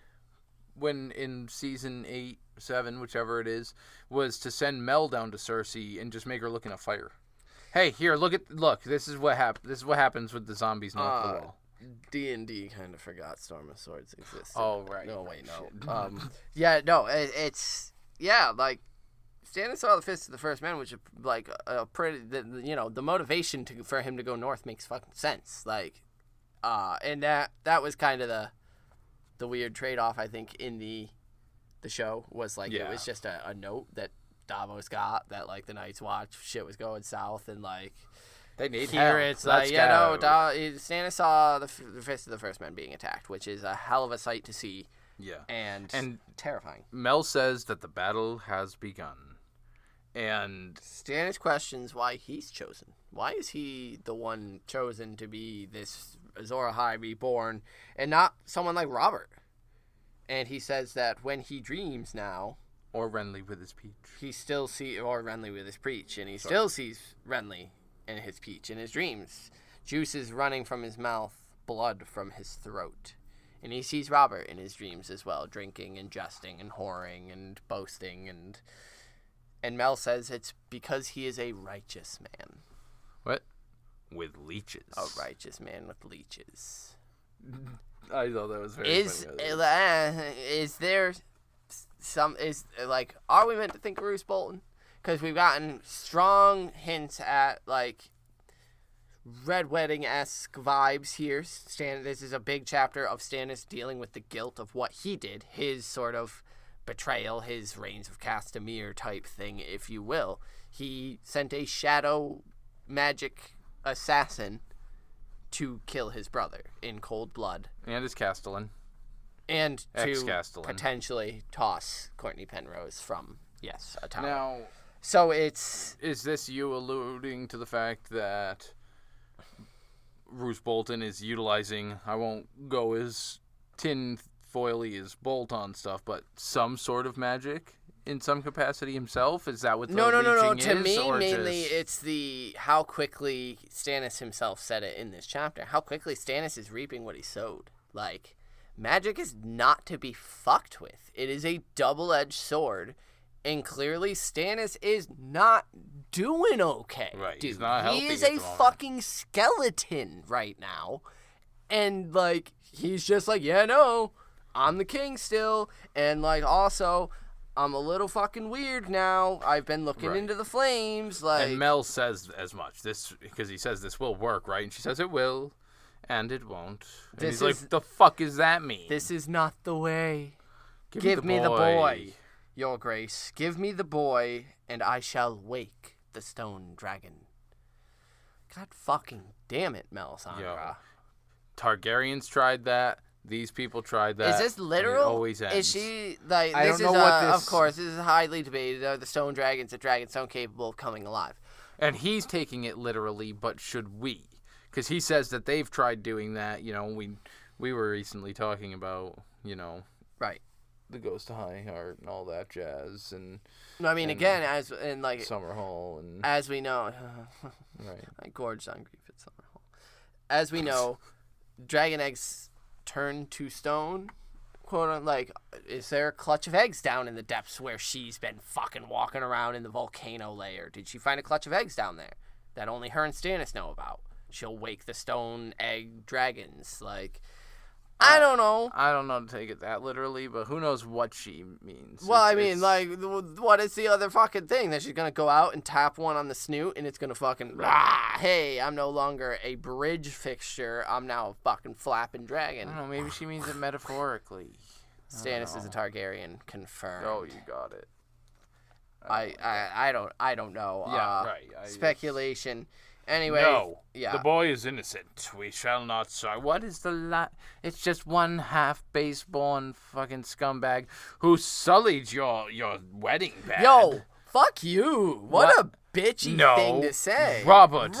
when in season 8, 7, whichever it is, was to send Mel down to Cersei and just make her look in a fire. Hey, here, look. This is what happens with the zombies north of the wall. D&D kind of forgot Storm of Swords existed. Oh, right. No, wait, no. Like Stannis saw the Fist of the First Man, which is like a pretty, the motivation for him to go north makes fucking sense. Like, and that was kind of the weird trade-off, I think, in the show was like it was just a note that Davos got that like the Night's Watch shit was going south and like they need here help. it's like Stannis saw the Fist of the First Man being attacked, which is a hell of a sight to see. Yeah, and terrifying. Mel says that the battle has begun, and Stannis questions why he's chosen. Why is he the one chosen to be this Azor Ahai reborn and not someone like Robert? And he says that when he dreams now, or Renly with his peach, he still sees Renly and his peach in his dreams. Juices running from his mouth, blood from his throat. And he sees Robert in his dreams as well, drinking and jesting and whoring and boasting. And Mel says it's because he is a righteous man. What? With leeches. A righteous man with leeches. I thought that was very funny. Are we meant to think of Roose Bolton? Because we've gotten strong hints at, like, Red Wedding-esque vibes here. This is a big chapter of Stannis dealing with the guilt of what he did. His sort of betrayal, his Reigns of Castamere type thing, if you will. He sent a shadow magic assassin to kill his brother in cold blood. And his Castellan. And to potentially toss Courtney Penrose from, a tower. Now, so it's... Is this you alluding to the fact that Roose Bolton is utilizing, I won't go as tin-foily as Bolton stuff, but some sort of magic in some capacity himself? Is that what the leeching is? To me, mainly, it's the how quickly Stannis himself said it in this chapter. How quickly Stannis is reaping what he sowed. Like, magic is not to be fucked with. It is a double-edged sword, and clearly Stannis is not doing okay. Right, dude. He's not healthy. He is a fucking skeleton right now, and, like, he's just like, I'm the king still, and, like, also... I'm a little fucking weird now. I've been looking into the flames, like... And Mel says as much. This because he says this will work, right? And she says it will. And it won't. And he's like, the fuck does that mean? This is not the way. Give me the boy, your grace. Give me the boy, and I shall wake the stone dragon. God fucking damn it, Melisandre. Yo, Targaryens tried that. These people tried that. Is this literal? It always ends. Is she like? I this don't is know what this... Of course, this is highly debated. Are the stone dragons at Dragonstone capable of coming alive? And he's taking it literally, but should we? Because he says that they've tried doing that. You know, we were recently talking about, you know, right, the Ghost of High Heart and all that jazz, and no, I mean, again, as in like Summerhall, and as we know, right, I gorged on grief at Summerhall. As we know, dragon eggs turn to stone. Quote on, like, is there a clutch of eggs down in the depths where she's been fucking walking around in the volcano layer? Did she find a clutch of eggs down there that only her and Stannis know about? She'll wake the stone egg dragons. Like, I don't know. I don't know to take it that literally, but who knows what she means. Well, I mean, like, what is the other fucking thing? That she's going to go out and tap one on the snoot and it's going to fucking, hey, I'm no longer a bridge fixture. I'm now a fucking flapping dragon. I don't know. Maybe she means it metaphorically. Stannis is a Targaryen. Confirmed. Oh, you got it. I don't know. Yeah, right. Speculation. Anyway, no, yeah. The boy is innocent. We shall not sorry. What is the It's just one half-base-born fucking scumbag who sullied your wedding bed. Yo, fuck you. What a bitchy thing to say. Robert did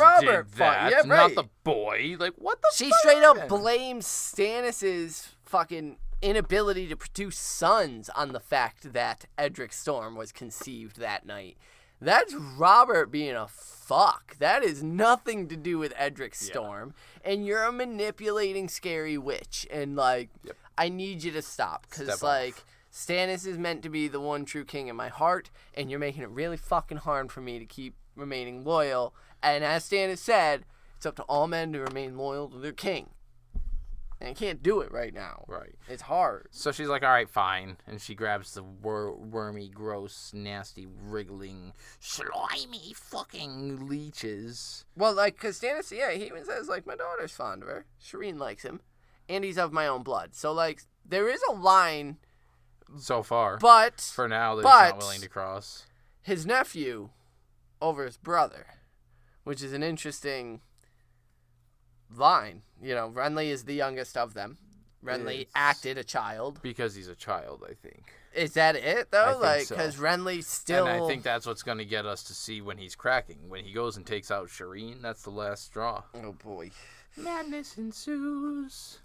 that, yeah, right. not the boy. Like, what the She fuck straight up happened? blames Stannis's fucking inability to produce sons on the fact that Edric Storm was conceived that night. That's Robert being a fuck. That is nothing to do with Edric Storm. Yeah. And you're a manipulating, scary witch. And, like, I need you to stop. Because, like, Stannis is meant to be the one true king in my heart. And you're making it really fucking hard for me to keep remaining loyal. And as Stannis said, it's up to all men to remain loyal to their king. And I can't do it right now. Right. It's hard. So she's like, all right, fine. And she grabs the wormy, gross, nasty, wriggling, slimy fucking leeches. Well, like, because Stannis, he even says, like, my daughter's fond of her. Shireen likes him. And he's of my own blood. So, like, there is a line. So far. But. For now, that he's not willing to cross. His nephew over his brother. Which is an interesting line. You know, Renly is the youngest of them. Renly acted a child. Because he's a child, I think. Is that it, though? Like, because Renly still... And I think that's what's going to get us to see when he's cracking. When he goes and takes out Shireen, that's the last straw. Oh, boy. Madness ensues.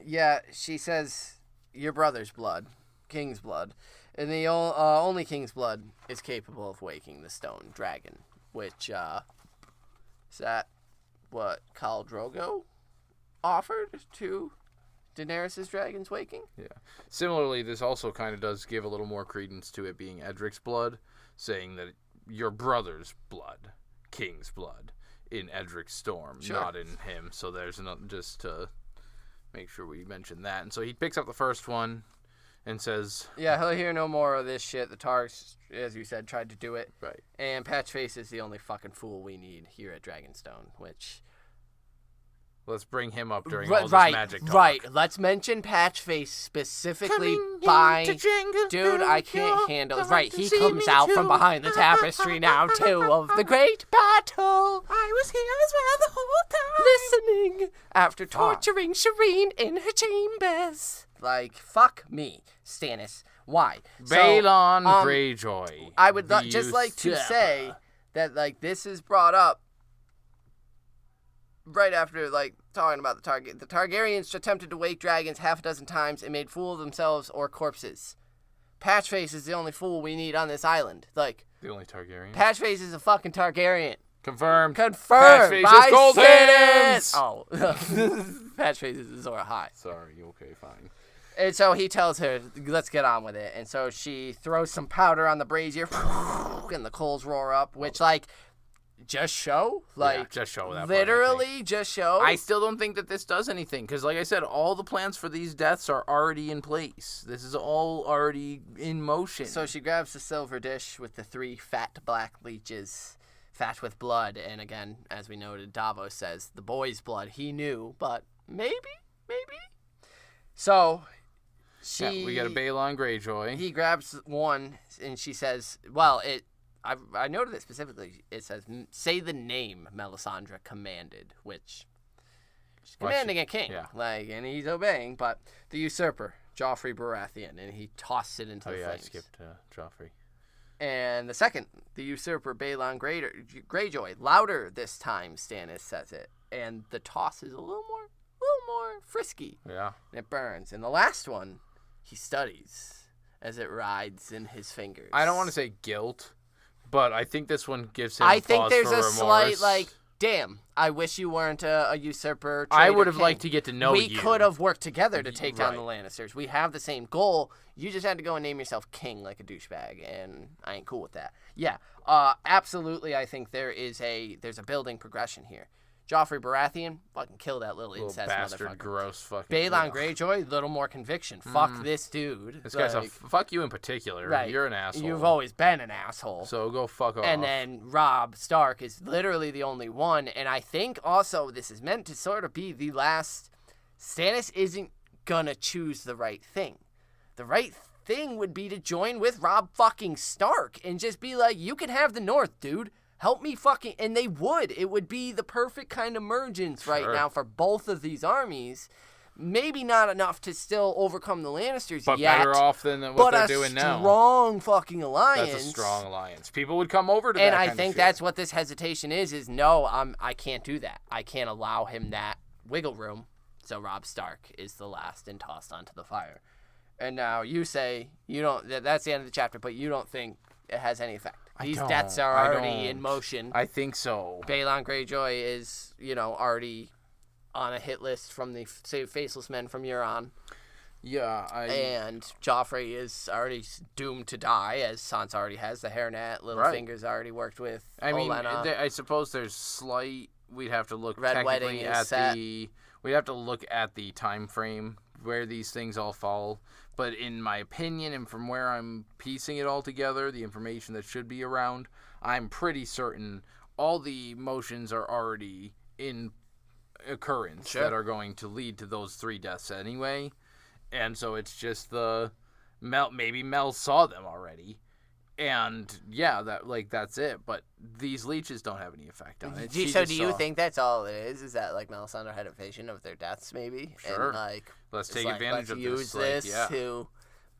Yeah, she says, your brother's blood, king's blood. And the only king's blood is capable of waking the stone dragon. Which, is that what Khal Drogo offered to Daenerys' dragons waking? Yeah. Similarly, this also kind of does give a little more credence to it being Edric's blood, saying that your brother's blood, king's blood, in Edric Storm, not in him. So there's just to make sure we mention that. And so he picks up the first one and says... Yeah, he'll hear no more of this shit. The Targs, as you said, tried to do it. Right. And Patchface is the only fucking fool we need here at Dragonstone, which... Let's bring him up during all this magic talk. Right. Let's mention Patchface specifically by... Dude, I can't handle it. Right, he comes out from behind the tapestry now, too, of the great battle. I was here as well the whole time. Listening after torturing Shireen in her chambers. Like, fuck me, Stannis. Why? Balon Greyjoy. I would just like to say that, like, this is brought up right after, like, talking about the Targaryens attempted to wake dragons half a dozen times and made fools of themselves or corpses. Patchface is the only fool we need on this island. Like, the only Targaryen? Patchface is a fucking Targaryen. Confirmed. Patchface is golden. Oh. Patchface is Azor Ahai. Sorry, okay, fine. And so he tells her, let's get on with it. And so she throws some powder on the brazier, and the coals roar up, which, like, just show? Like, just show that literally part, just show? I still don't think that this does anything, because, like I said, all the plans for these deaths are already in place. This is all already in motion. So she grabs the silver dish with the 3 fat black leeches, fat with blood. And again, as we noted, Davos says the boy's blood. He knew, but maybe. So we got a Balon Greyjoy. He grabs one, and she says, "Well, I noted it specifically. It says, say the name Melisandre commanded," which she's commanding a king, and he's obeying. But the usurper, Joffrey Baratheon, and he tosses it into the flames. I skipped Joffrey. And the second, the usurper Balon Greyjoy, louder this time, Stannis says it, and the toss is a little more frisky. Yeah, and it burns. And the last one, he studies as it rides in his fingers. I don't want to say guilt, but I think this one gives him. I think pause there's for a remorse. slight damn. I wish you weren't a usurper. I would have king. liked to get to know you. We could have worked together to take down the Lannisters. We have the same goal. You just had to go and name yourself king like a douchebag, and I ain't cool with that. Yeah, absolutely. I think there's a building progression here. Joffrey Baratheon, fucking kill that little incest bastard, motherfucker. Gross fucking. Balon Greyjoy, little more conviction. Fuck this dude. This guy's fuck you in particular. Right. You're an asshole. You've always been an asshole. So go fuck off. And then Robb Stark is literally the only one. And I think also this is meant to sort of be the last. Stannis isn't gonna choose the right thing. The right thing would be to join with Robb fucking Stark and just be like, you can have the North, dude. Help me fucking... And they would. It would be the perfect kind of emergence right now for both of these armies. Maybe not enough to still overcome the Lannisters but yet. But better off than what they're doing now. But a strong fucking alliance. That's a strong alliance. People would come over to that and kind I think of that's what this hesitation is no, I can't do that. I can't allow him that wiggle room. So Robb Stark is the last and tossed onto the fire. And now you say you don't... That's the end of the chapter, but you don't think it has any effect. These deaths are already in motion. I think so. Balon Greyjoy is, already on a hit list from the Faceless Men from Euron. Yeah, And Joffrey is already doomed to die, as Sansa already has. The Hairnet, Littlefinger's already worked with Olenna. I suppose there's slight... We'd have to look Red technically Wedding at is set. We'd have to look at the time frame where these things all fall. But in my opinion, and from where I'm piecing it all together, the information that should be around, I'm pretty certain all the motions are already in occurrence that are going to lead to those 3 deaths anyway. And so it's just maybe Mel saw them already. And yeah, that's it. But these leeches don't have any effect on it. So do you think that's all it is? Is that Melisandre had a vision of their deaths, maybe? Sure. And let's take advantage of this. Let's use this to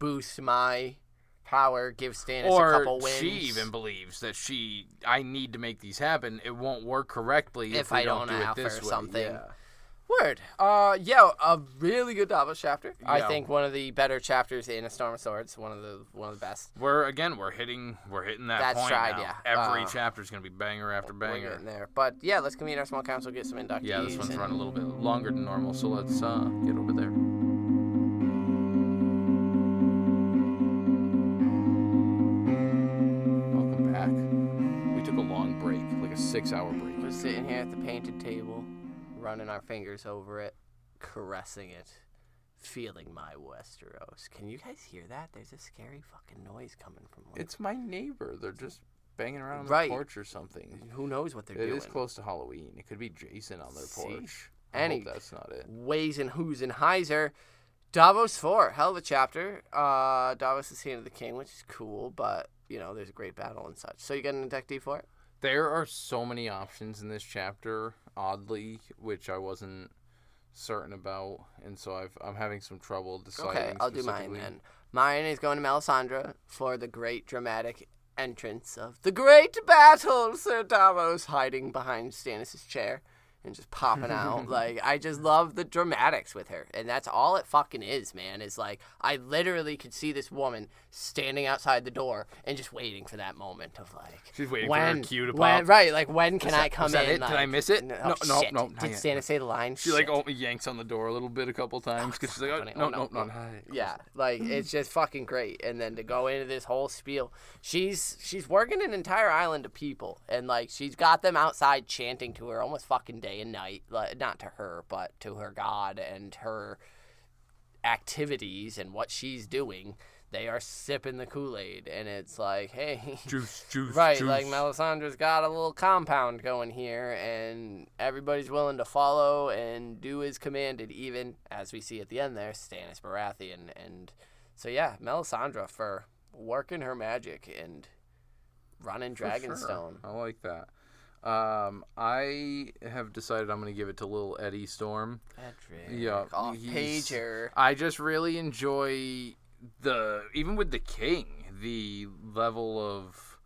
boost my power, give Stannis a couple wins. Or she even believes that I need to make these happen. It won't work correctly if we don't do it this way. Something. Yeah. Word. A really good Davos chapter. Yeah. I think one of the better chapters in A Storm of Swords. One of the best. We're hitting that point stride, now. Yeah. Every chapter's gonna be banger after banger. We're getting there. But yeah, let's convene our small council, get some inductees. Yeah, this one's run a little bit longer than normal, so let's get over there. Welcome back. We took a long break, like a 6-hour break. We're sitting here at the painted table, running our fingers over it, caressing it, feeling my Westeros. Can you guys hear that? There's a scary fucking noise coming from It's my neighbor. They're just banging around on the porch or something. Who knows what they're doing? It is close to Halloween. It could be Jason on their porch. I hope that's not it. Ways and who's and Heiser. Davos 4, hell of a chapter. Davos is Hand of the King, which is cool, but, there's a great battle and such. So you got an inductee for it? There are so many options in this chapter, oddly, which I wasn't certain about, and so I'm having some trouble deciding. Okay, I'll do mine then. Mine is going to Melisandre for the great dramatic entrance of the great battle. Ser Davos hiding behind Stannis' chair and just popping out. I just love the dramatics with her, and that's all it fucking is, man. Is I literally could see this woman standing outside the door and just waiting for that moment of she's waiting for her cue to pop. Right, when can I come in? Did I miss it? No. Did Stannis say the line? She yanks on the door a little bit a couple times because she's like, no. Yeah, it's just fucking great. And then to go into this whole spiel, she's working an entire island of people, and she's got them outside chanting to her almost fucking day and night, not to her, but to her god and her activities and what she's doing. they are sipping the Kool-Aid, and it's like, hey, juice, right? juice. Like Melisandre's got a little compound going here, and everybody's willing to follow and do as commanded. Even as we see at the end there, Stannis Baratheon, and so yeah, Melisandre for working her magic and running Dragonstone. Sure. I like that. I have decided I'm going to give it to little Eddie Storm. Edric. Yeah, Off pager. I just really enjoy even with the king, the level of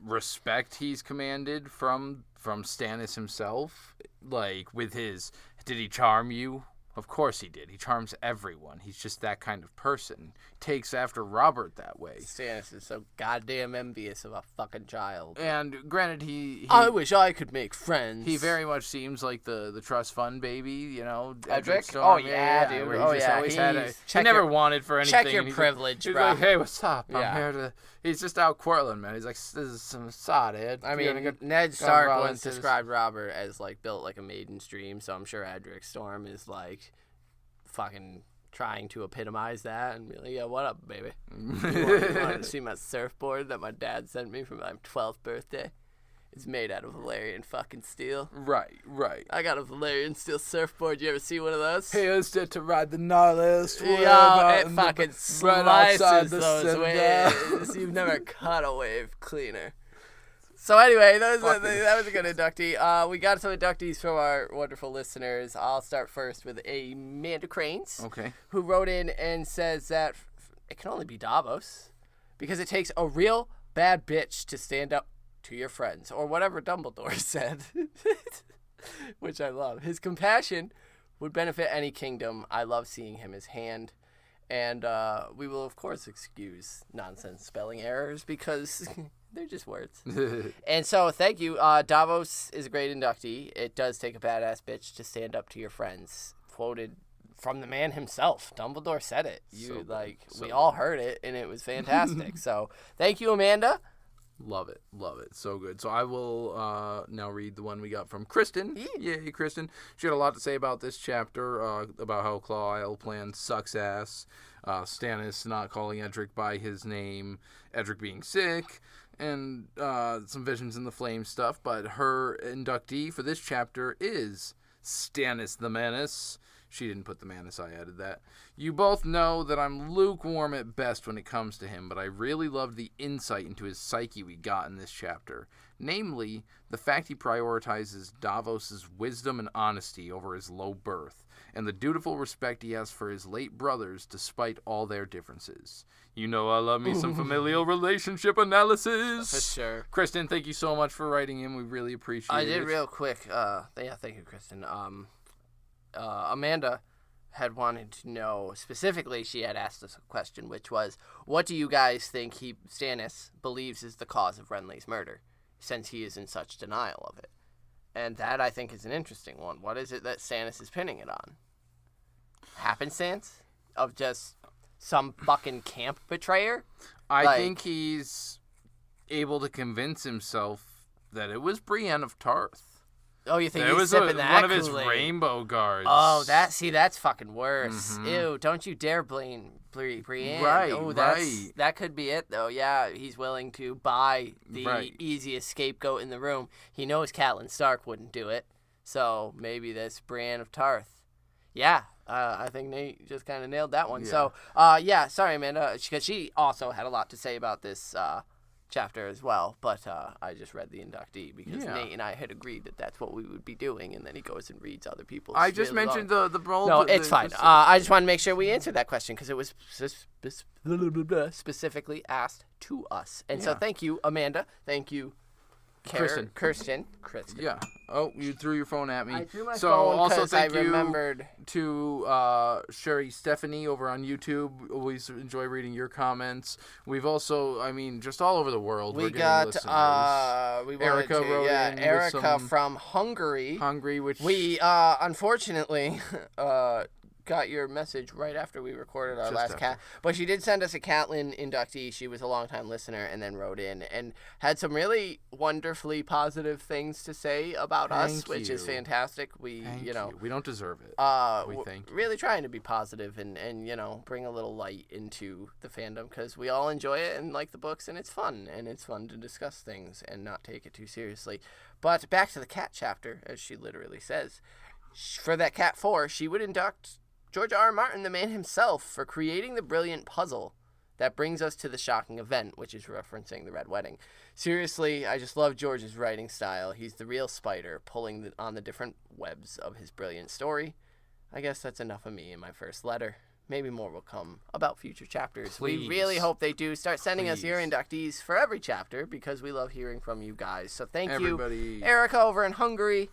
respect he's commanded from Stannis himself. Like with his, did he charm you? Of course he did. He charms everyone. He's just that kind of person. Takes after Robert that way. Stannis is so goddamn envious of a fucking child. And granted, I wish I could make friends. He very much seems like the trust fund baby, you know. Edric? Storm. Oh, yeah, dude. Where he just always had he never wanted for anything. Check your privilege, he's bro. like, hey, what's up? Yeah. I'm here to... He's just out quarreling, man. He's like, this is some sod, Ed. I mean, Ned Stark once described Robert as, like, built like a maiden's dream, so I'm sure Edric Storm is, like, fucking trying to epitomize that and be like, yeah, what up, baby? You want to see my surfboard that my dad sent me for my 12th birthday? It's made out of Valerian fucking steel. Right. I got a Valerian steel surfboard. You ever see one of those? He used it to ride the Nihilist. Yo, it fucking slices right those waves. You've never cut a wave cleaner. So anyway, that was a good inductee. We got some inductees from our wonderful listeners. I'll start first with Amanda Cranes, who wrote in and says that it can only be Davos because it takes a real bad bitch to stand up to your friends, or whatever Dumbledore said, which I love. His compassion would benefit any kingdom. I love seeing him as hand. And we will, of course, excuse nonsense spelling errors because they're just words. And so, thank you. Davos is a great inductee. It does take a badass bitch to stand up to your friends. Quoted from the man himself. Dumbledore said it. We all heard it, and it was fantastic. So, thank you, Amanda. Love it. So good. So I will now read the one we got from Kristen. Yay, Kristen. She had a lot to say about this chapter, about how Claw Isle plan sucks ass, Stannis not calling Edric by his name, Edric being sick, and some Visions in the Flame stuff. But her inductee for this chapter is Stannis the Menace. She didn't put the Manus, I added that. You both know that I'm lukewarm at best when it comes to him, but I really loved the insight into his psyche we got in this chapter. Namely, the fact he prioritizes Davos' wisdom and honesty over his low birth, and the dutiful respect he has for his late brothers despite all their differences. You know I love me some familial relationship analysis. For sure. Kristen, thank you so much for writing in. We really appreciate it. I did real quick. Thank you, Kristen. Amanda had wanted to know, specifically, she had asked us a question, which was, what do you guys think Stannis believes is the cause of Renly's murder, since he is in such denial of it? And that, I think, is an interesting one. What is it that Stannis is pinning it on? Happenstance? Of just some fucking camp betrayer? I think he's able to convince himself that it was Brienne of Tarth. Oh, you think he's sipping that one of his Kool-Aid? rainbow guards. Oh, that's fucking worse. Mm-hmm. Ew, don't you dare blame Brienne. Right, oh, that could be it, though. Yeah, he's willing to buy the easiest scapegoat in the room. He knows Catelyn Stark wouldn't do it, so maybe this Brienne of Tarth. Yeah, I think Nate just kind of nailed that one. Yeah. So, sorry, Amanda, because she also had a lot to say about this chapter as well, but I just read the inductee because Nate and I had agreed that that's what we would be doing, and then he goes and reads other people's. I just mentioned the role. No, it's fine. I just want to make sure we answered that question because it was specifically asked to us, and so thank you, Amanda. Thank you, Kirsten. Yeah. Oh, you threw your phone at me. I threw my phone because I remembered. To Sherry Stephanie over on YouTube. Always enjoy reading your comments. We've also, just all over the world. We got Erica wrote in. Erica from Hungary. Which we unfortunately got your message right after we recorded our Just last after. cat. But she did send us a Catlin inductee. She was a longtime listener and then wrote in and had some really wonderfully positive things to say about us, which is fantastic. We, Thank you. We don't deserve it. We think. Really trying to be positive and bring a little light into the fandom because we all enjoy it and like the books, and it's fun to discuss things and not take it too seriously. But back to the cat chapter, as she literally says, for that Cat 4, she would induct George R.R. Martin, the man himself, for creating the brilliant puzzle that brings us to the shocking event, which is referencing the Red Wedding. Seriously, I just love George's writing style. He's the real spider, pulling on the different webs of his brilliant story. I guess that's enough of me in my first letter. Maybe more will come about future chapters. Please. We really hope they do. Start sending us your inductees for every chapter because we love hearing from you guys. So thank you, Erica over in Hungary.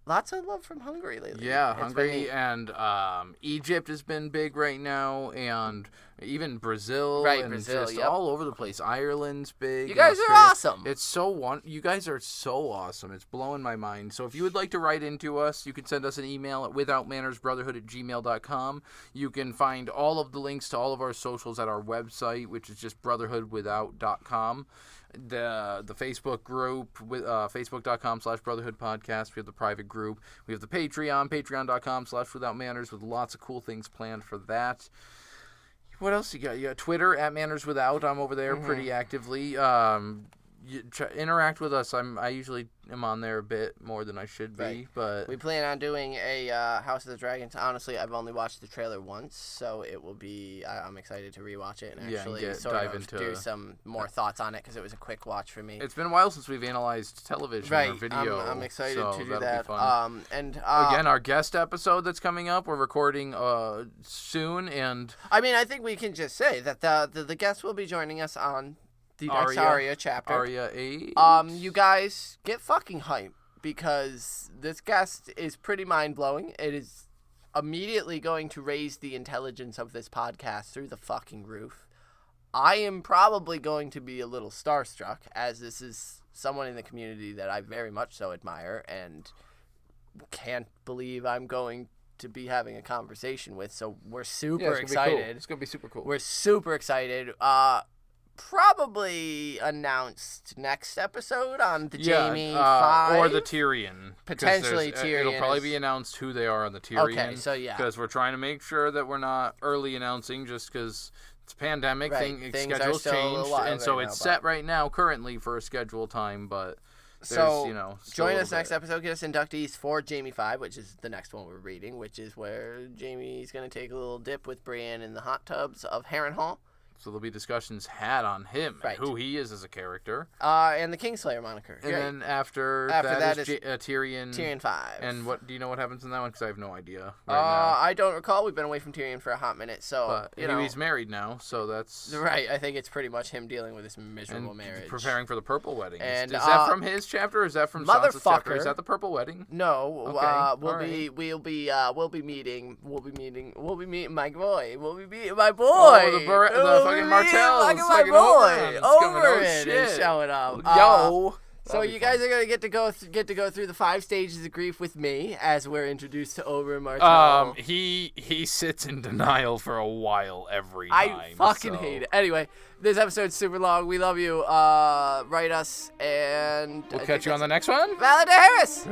Lots of love from Hungary lately. Yeah, Hungary and Egypt has been big right now, and even Brazil. Right, and Brazil, just all over the place. Ireland's big. You guys are awesome. It's you guys are so awesome. It's blowing my mind. So if you would like to write into us, you can send us an email at withoutmannersbrotherhood@gmail.com. You can find all of the links to all of our socials at our website, which is just brotherhoodwithout.com. The Facebook group with facebook.com/Brotherhood Podcast. We have the private group. We have the Patreon, patreon.com/withoutmanners, with lots of cool things planned for that. What else you got? You got Twitter @mannerswithout. I'm over there pretty actively. Interact with us. I usually am on there a bit more than I should be, but we plan on doing a House of the Dragons. Honestly, I've only watched the trailer once, so it will be. I'm excited to rewatch it and actually do some more thoughts on it because it was a quick watch for me. It's been a while since we've analyzed television or video. I'm excited to do that. Be fun. Again, our guest episode that's coming up, we're recording soon, and I mean, I think we can just say that the guest will be joining us on the next Arya chapter. Arya 8. You guys get fucking hype because this guest is pretty mind-blowing. It is immediately going to raise the intelligence of this podcast through the fucking roof. I am probably going to be a little starstruck as this is someone in the community that I very much so admire and can't believe I'm going to be having a conversation with. So we're super excited. Cool. It's going to be super cool. We're super excited. Probably announced next episode on the Jaime 5. Or the Tyrion. Potentially Tyrion. It'll probably be announced who they are on the Tyrion. Okay, so yeah. Because we're trying to make sure that we're not early announcing just because it's a pandemic. Schedules changed. And so it's set right now currently for a scheduled time, but join us next episode. Get us inductees for Jaime 5, which is the next one we're reading, which is where Jaime's going to take a little dip with Brienne in the hot tubs of Harrenhal. So there'll be discussions had on him, and who he is as a character. And the Kingslayer moniker. And then after that is Tyrion. Tyrion 5. And do you know what happens in that one? Because I have no idea now. I don't recall. We've been away from Tyrion for a hot minute, so, he's married now, so that's... Right, I think it's pretty much him dealing with this miserable marriage. Preparing for the Purple Wedding. And, is that from his chapter, or is that from Sansa's chapter? Is that the Purple Wedding? No. Okay. We'll be meeting my boy. We'll be meeting my boy. Oh, the fucking Martells. My boy Oberyn is showing up. Yo. So you guys are gonna get to go through the 5 stages of grief with me as we're introduced to Oberyn Martell. He sits in denial for a while every time. I fucking hate it. Anyway, this episode's super long. We love you. Write us, and we'll catch you on the next one. Valid Harris.